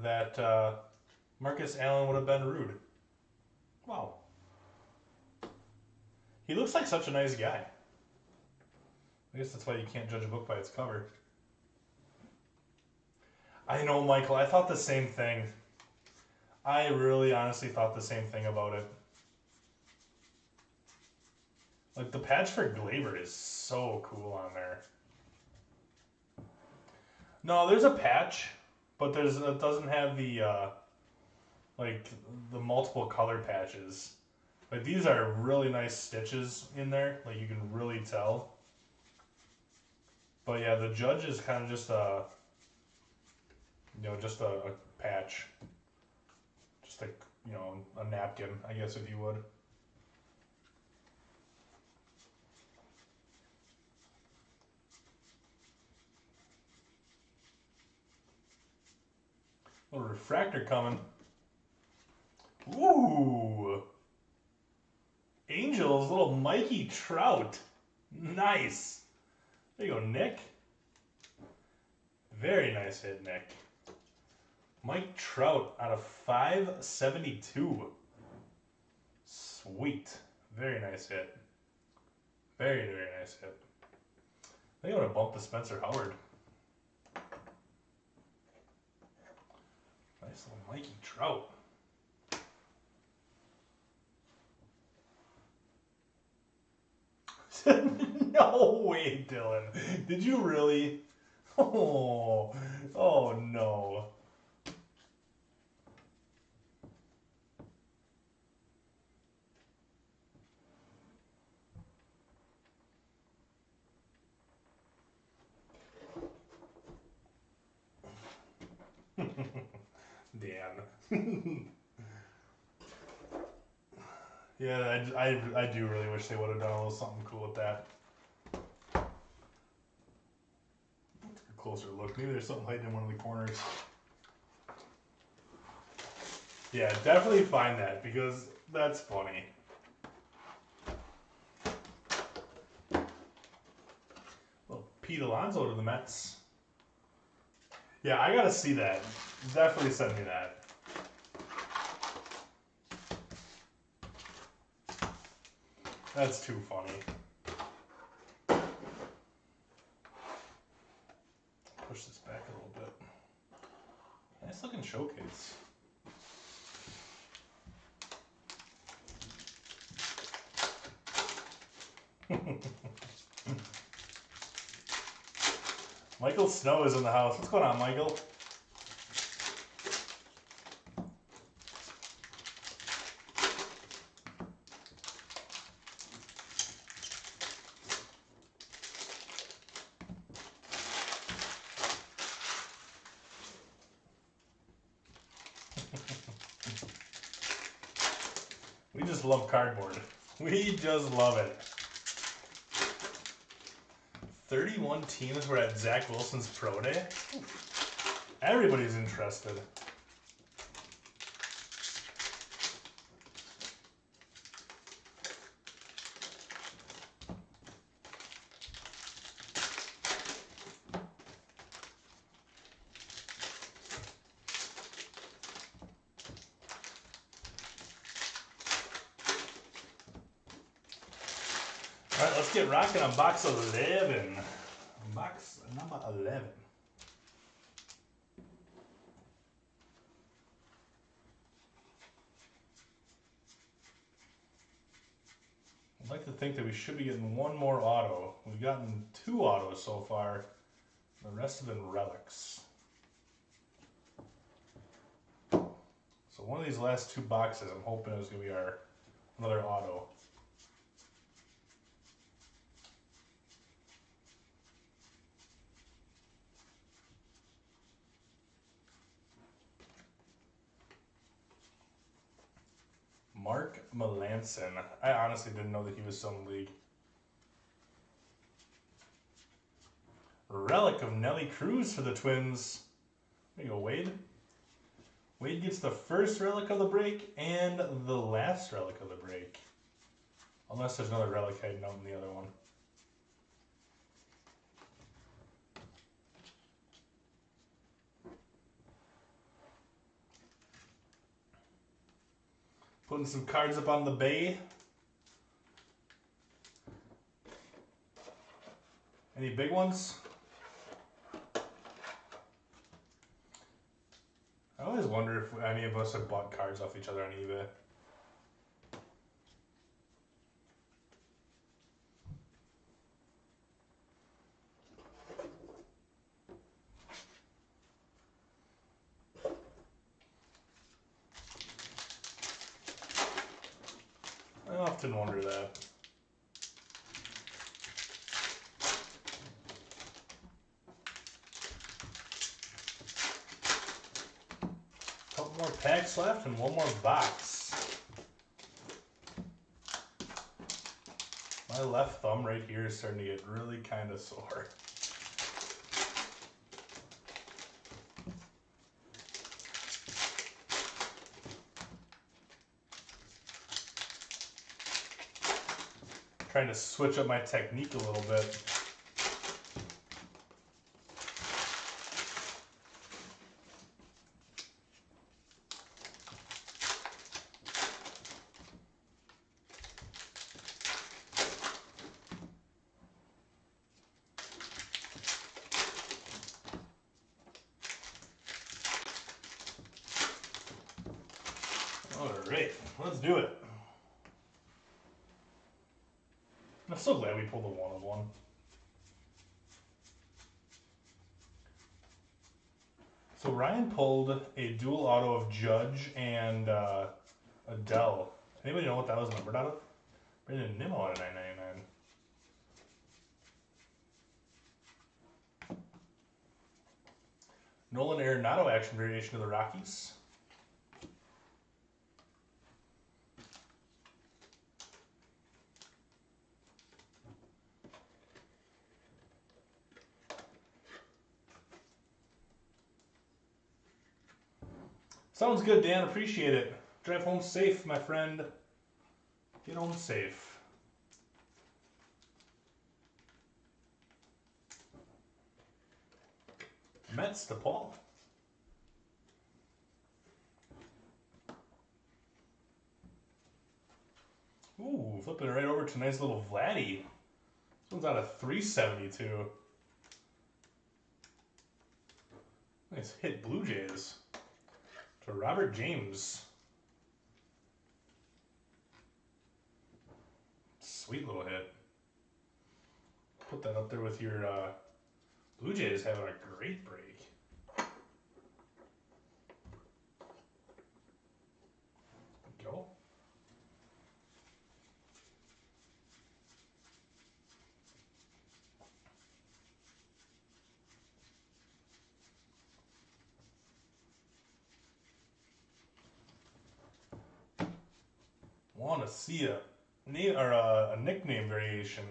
Speaker 1: that Marcus Allen would have been rude. Wow. He looks like such a nice guy. I guess that's why you can't judge a book by its cover. I know, Michael. I thought the same thing. I really honestly thought the same thing about it. Like, the patch for Glaber is so cool on there. No, there's a patch, but it doesn't have the, like, the multiple color patches. Like, these are really nice stitches in there. Like, you can really tell. But yeah, the Judge is kind of just a, just a patch. Just a, a napkin, I guess, if you would. Little refractor coming. Ooh! Angels, little Mikey Trout. Nice. There you go, Nick. Very nice hit, Nick. Mike Trout out of 572. Sweet. Very nice hit. Very, very nice hit. I think I'm going to bump to Spencer Howard. Nice little Mikey Trout. No way, Dylan. Did you really? Oh no. Dan. Yeah, I do really wish they would have done a little something cool with that. Take a closer look. Maybe there's something hiding in one of the corners. Yeah, definitely find that because that's funny. Well, Pete Alonso to the Mets. Yeah, I gotta see that. Definitely send me that. That's too funny. Push this back a little bit. Nice looking showcase. Michael Snow is in the house. What's going on, Michael? We just love cardboard. We just love it. 31 teams were at Zach Wilson's Pro Day. Everybody's interested. All right, let's get rocking on box 11. Box number 11. I'd like to think that we should be getting one more auto. We've gotten 2 autos so far. The rest have been relics. So one of these last 2 boxes, I'm hoping is going to be another auto. Mark Melanson. I honestly didn't know that he was still in the league. Relic of Nelly Cruz for the Twins. There you go, Wade. Wade gets the first relic of the break and the last relic of the break. Unless there's another relic hiding out in the other one. Putting some cards up on the bay. Any big ones? I always wonder if any of us have bought cards off each other on eBay. I often wonder that. Couple more packs left and one more box. My left thumb right here is starting to get really kind of sore. Trying to switch up my technique a little bit. Alright, let's do it. I'm so glad we pulled a 1 of 1. So Ryan pulled a dual auto of Judge and Adele. Anybody know what that was numbered out of? Brandon Nimmo out of 999. Nolan Arenado action variation of the Rockies. Sounds good, Dan. Appreciate it. Drive home safe, my friend. Get home safe. Mets to Paul. Ooh, flipping it right over to a nice little Vladdy. This one's out of 372. Nice hit, Blue Jays. To Robert James. Sweet little hit. Put that up there with your Blue Jays having a great break. Go. Want to see a name or a nickname variation?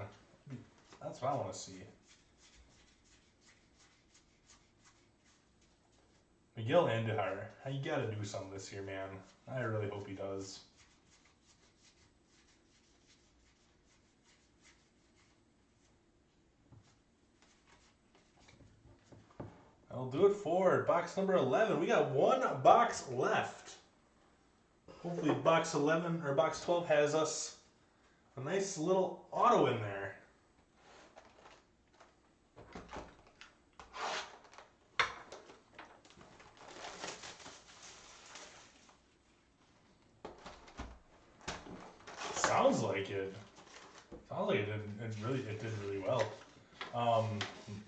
Speaker 1: That's what I want to see. Miguel Andujar, you got to do something this year, man. I really hope he does. I'll do it for box number 11. We got one box left. Hopefully box 11 or box 12 has us a nice little auto in there. Sounds like it. Sounds like it did really well.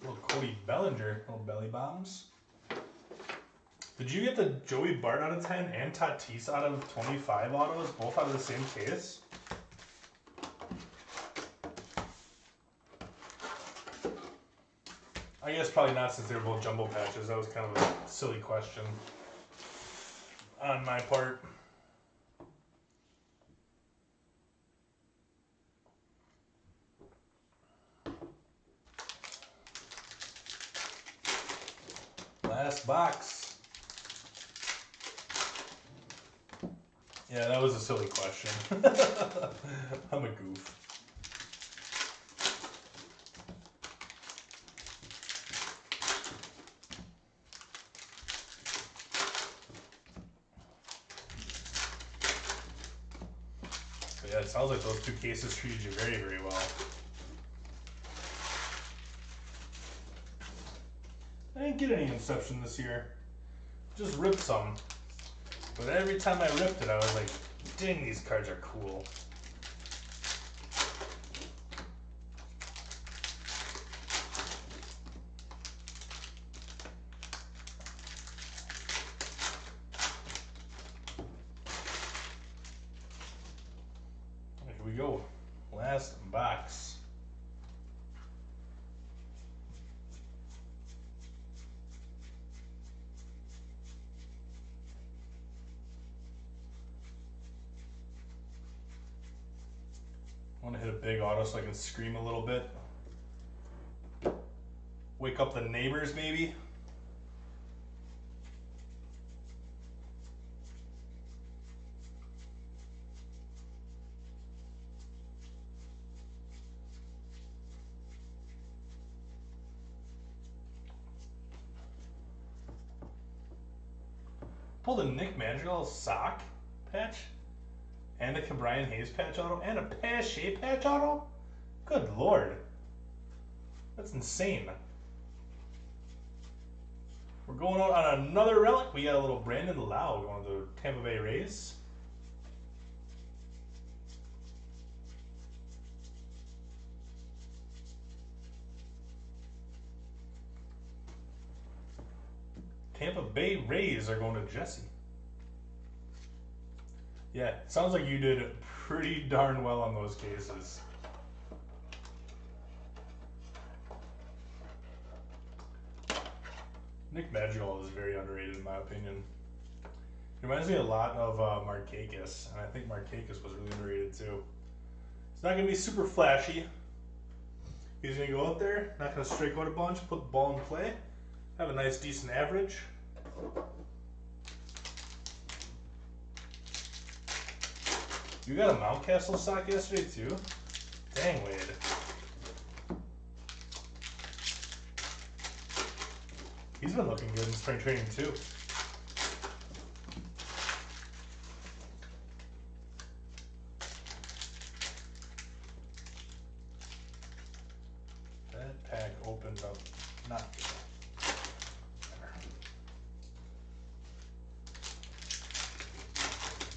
Speaker 1: Little Cody Bellinger, little belly bombs. Did you get the Joey Bart out of 10 and Tatis out of 25 autos, both out of the same case? I guess probably not, since they were both jumbo patches. That was kind of a silly question on my part. Last box. Yeah, that was a silly question. I'm a goof. But yeah, it sounds like those two cases treated you very, very well. I didn't get any Inception this year. Just ripped some. But every time I ripped it, I was like, dang, these cards are cool. Here we go. Last box. I want to hit a big auto so I can scream a little bit. Wake up the neighbors, maybe. Pulled a Nick Madrigal sock patch. And a Brian Hayes patch auto, and a Pache patch auto? Good lord. That's insane. We're going out on another relic. We got a little Brandon Lau going to the Tampa Bay Rays. Tampa Bay Rays are going to Jesse. Yeah, sounds like you did pretty darn well on those cases. Nick Madrigal is very underrated in my opinion. He reminds me a lot of Markakis, and I think Markakis was really underrated too. It's not going to be super flashy. He's going to go out there, not going to strike out a bunch, put the ball in play, have a nice decent average. You got a Mountcastle sock yesterday too? Dang, Wade. He's been looking good in spring training too. That pack opened up not good.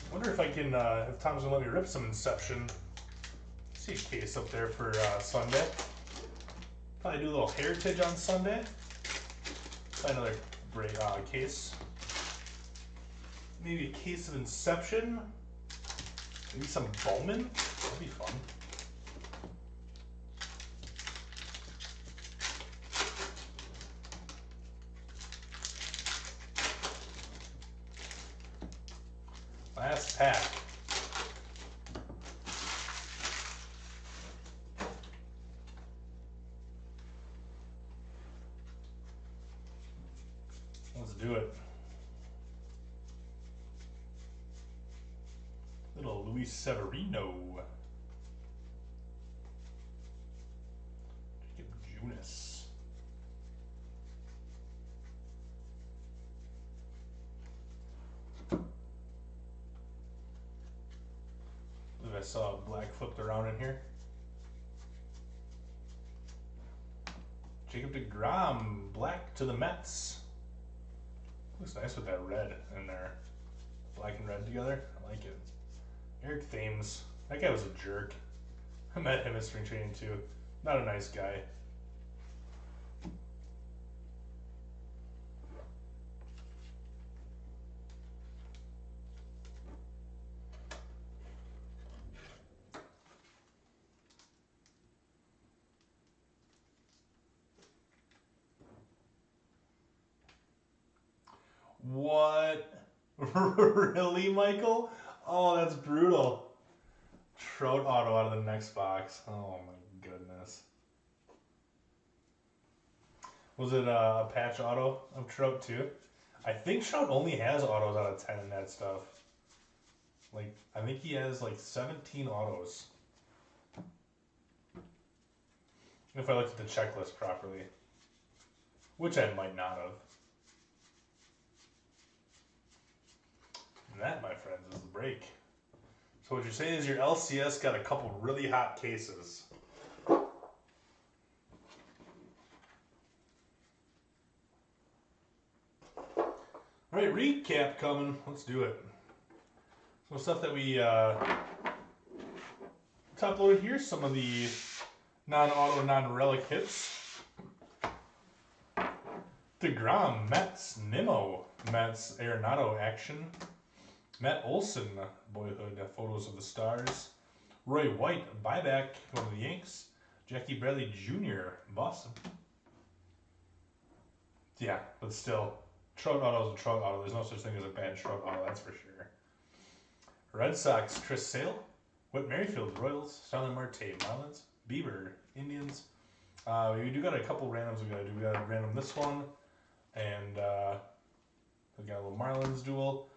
Speaker 1: I wonder if I can, if Tom's gonna let me rip some Inception. See a case up there for Sunday. Probably do a little Heritage on Sunday. Probably another great case. Maybe a case of Inception. Maybe some Bowman. That'd be fun. Last pack. Let's do it. Little Luis Severino. Jacob Junis. I saw black flipped around in here. Jacob deGrom, black to the Mets. Looks nice with that red in there. Black and red together. I like it. Eric Thames. That guy was a jerk. I met him at spring training too. Not a nice guy. What? Really, Michael? Oh, that's brutal. Trout auto out of the next box. Oh my goodness. Was it a patch auto of Trout too? I think Trout only has autos out of 10 in that stuff. Like, I think he has like 17 autos. If I looked at the checklist properly. Which I might not have. And that, my friends, is the break. So what you're saying is your LCS got a couple really hot cases. All right, recap coming. Let's do it. Some stuff that we top loaded here. Some of the non-auto, non-relic hits. DeGrom, Mets, Nimmo, Mets, Arenado action. Matt Olson, Boyhood, Photos of the Stars. Roy White, buyback, going to the Yanks. Jackie Bradley Jr., Boston. Yeah, but still, Trout auto is a Trout auto. There's no such thing as a bad Trout auto, that's for sure. Red Sox, Chris Sale. Whit Merrifield, Royals. Starling Marte, Marlins. Bieber, Indians. We do got a couple randoms we gotta do. We gotta random this one, and we got a little Marlins duel,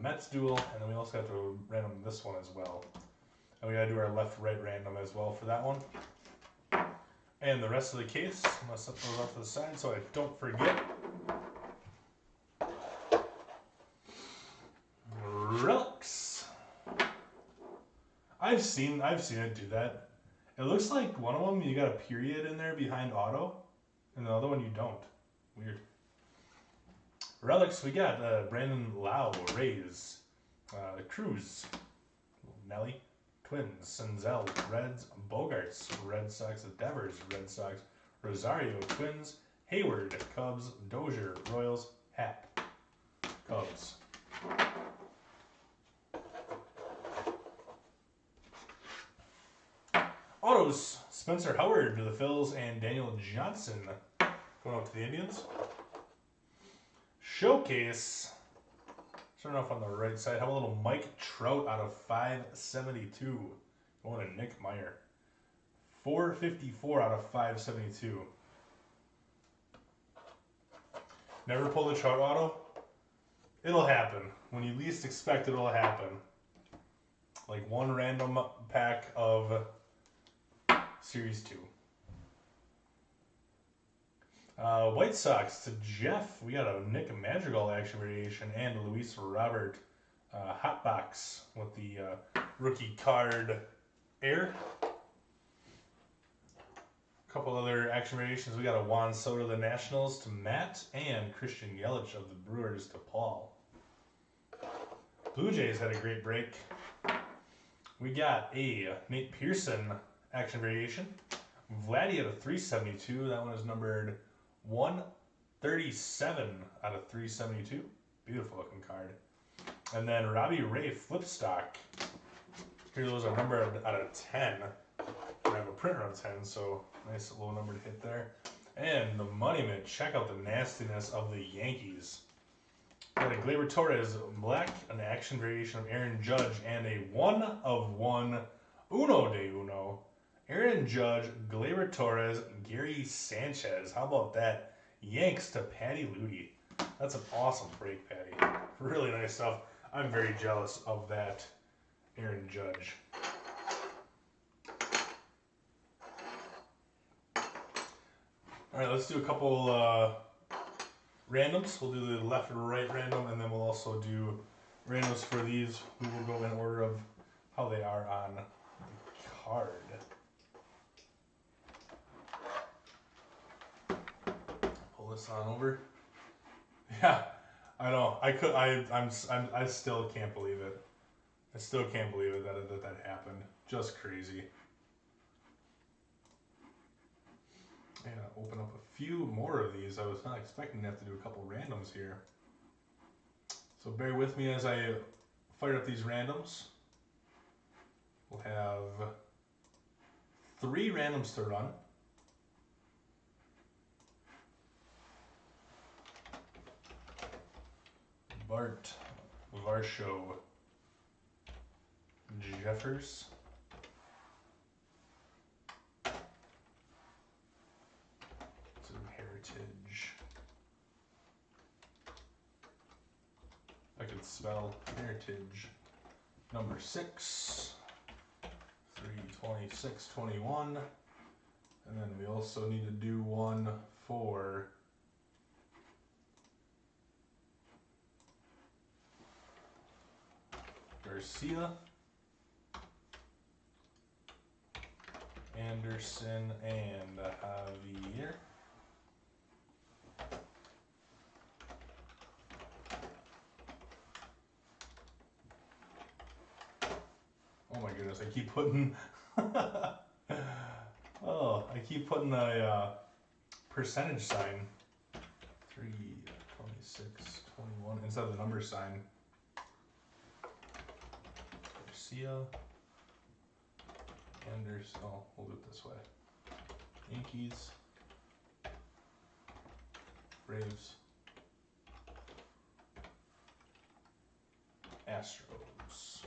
Speaker 1: Mets duel, and then we also have to random this one as well. And we gotta do our left-right random as well for that one. And the rest of the case, I'm gonna set those off to the side so I don't forget. Relics. I've seen it do that. It looks like one of them you got a period in there behind auto, and the other one you don't. Weird. Relics, we got Brandon Lau, Rays, Cruz, Nelly, Twins, Senzel, Reds, Bogarts, Red Sox, Devers, Red Sox, Rosario, Twins, Hayward, Cubs, Dozier, Royals, Hap, Cubs. Autos, Spencer Howard to the Phillies and Daniel Johnson going out to the Indians. Showcase, starting off on the right side, have a little Mike Trout out of 572 going to Nick Meyer. 454 out of 572. Never pull the Trout auto? It'll happen. When you least expect it, it'll happen. Like one random pack of Series 2. White Sox to Jeff. We got a Nick Madrigal action variation and a Luis Robert hot box with the rookie card air. A couple other action variations. We got a Juan Soto of the Nationals to Matt and Christian Yelich of the Brewers to Paul. Blue Jays had a great break. We got a Nate Pearson action variation. Vladdy at a 372. That one is numbered 137 out of 372. Beautiful looking card. And then Robbie Ray flip stock. Here those are numbered out of 10. I have a printer on 10, so nice low number to hit there. And the Money Mint. Check out the nastiness of the Yankees. Got a Gleyber Torres black, an action variation of Aaron Judge, and a 1/1 Uno de Uno. Aaron Judge, Gleyber Torres, Gary Sanchez. How about that? Yanks to Patty Ludy. That's an awesome break, Patty. Really nice stuff. I'm very jealous of that Aaron Judge. All right, let's do a couple randoms. We'll do the left or right random, and then we'll also do randoms for these. We will go in order of how they are on the card. Pull this on over. Yeah, I know. I still can't believe it. I still can't believe it that happened. Just crazy. I'm gonna open up a few more of these. I was not expecting to have to do a couple randoms here. So bear with me as I fire up these randoms. We'll have 3 randoms to run. Bart, Varsho, Jeffers, Heritage. I could spell Heritage number 6, 326, 21, and then we also need to do one for Garcia, Anderson, and Javier. Oh my goodness, I keep putting oh, I keep putting a percentage sign 3, 26, 21 instead of the number sign. Garcia, Anderson. Oh, we'll do it this way. Yankees, Braves, Astros.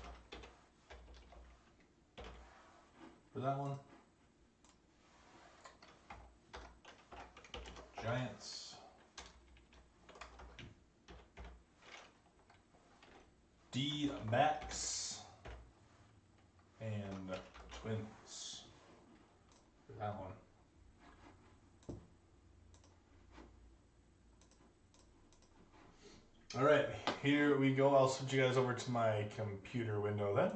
Speaker 1: For that one, Giants, D-backs, and Twins. For that one. All right, here we go. I'll switch you guys over to my computer window then.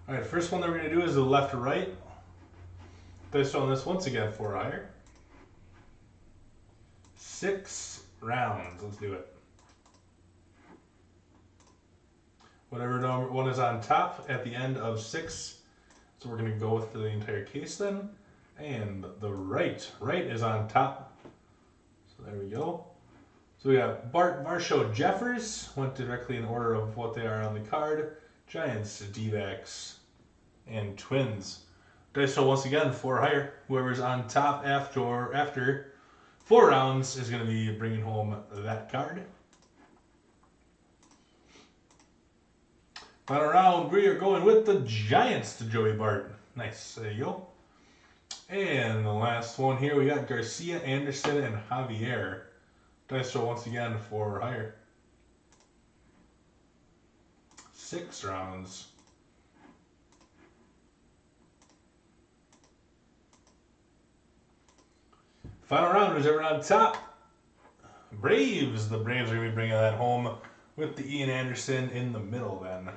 Speaker 1: All right, first one that we're going to do is the left to right. Dice on this once again, 4 higher. 6 rounds. Let's do it. Whatever number one is on top at the end of 6. So we're going to go with the entire case then. And the right is on top. So there we go. So we got Bart, Varsho, Jeffers. Went directly in order of what they are on the card. Giants, D-backs, and Twins. Dice roll once again, 4 higher. Whoever's on top after 4 rounds is going to be bringing home that card. Final round, we are going with the Giants to Joey Bart. Nice, there you go. And the last one here, we got Garcia, Anderson, and Javier. Dice roll once again, 4 higher. 6 rounds. Final round, who's ever on top? Braves. The Braves are going to be bringing that home with the Ian Anderson in the middle then.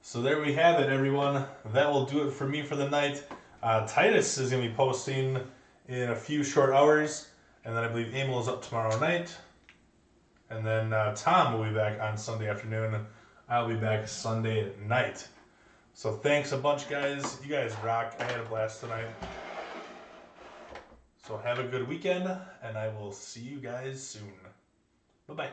Speaker 1: So there we have it, everyone. That will do it for me for the night. Titus is going to be posting in a few short hours. And then I believe Emil is up tomorrow night. And then Tom will be back on Sunday afternoon. I'll be back Sunday night. So thanks a bunch, guys. You guys rock. I had a blast tonight. So have a good weekend, and I will see you guys soon. Bye-bye.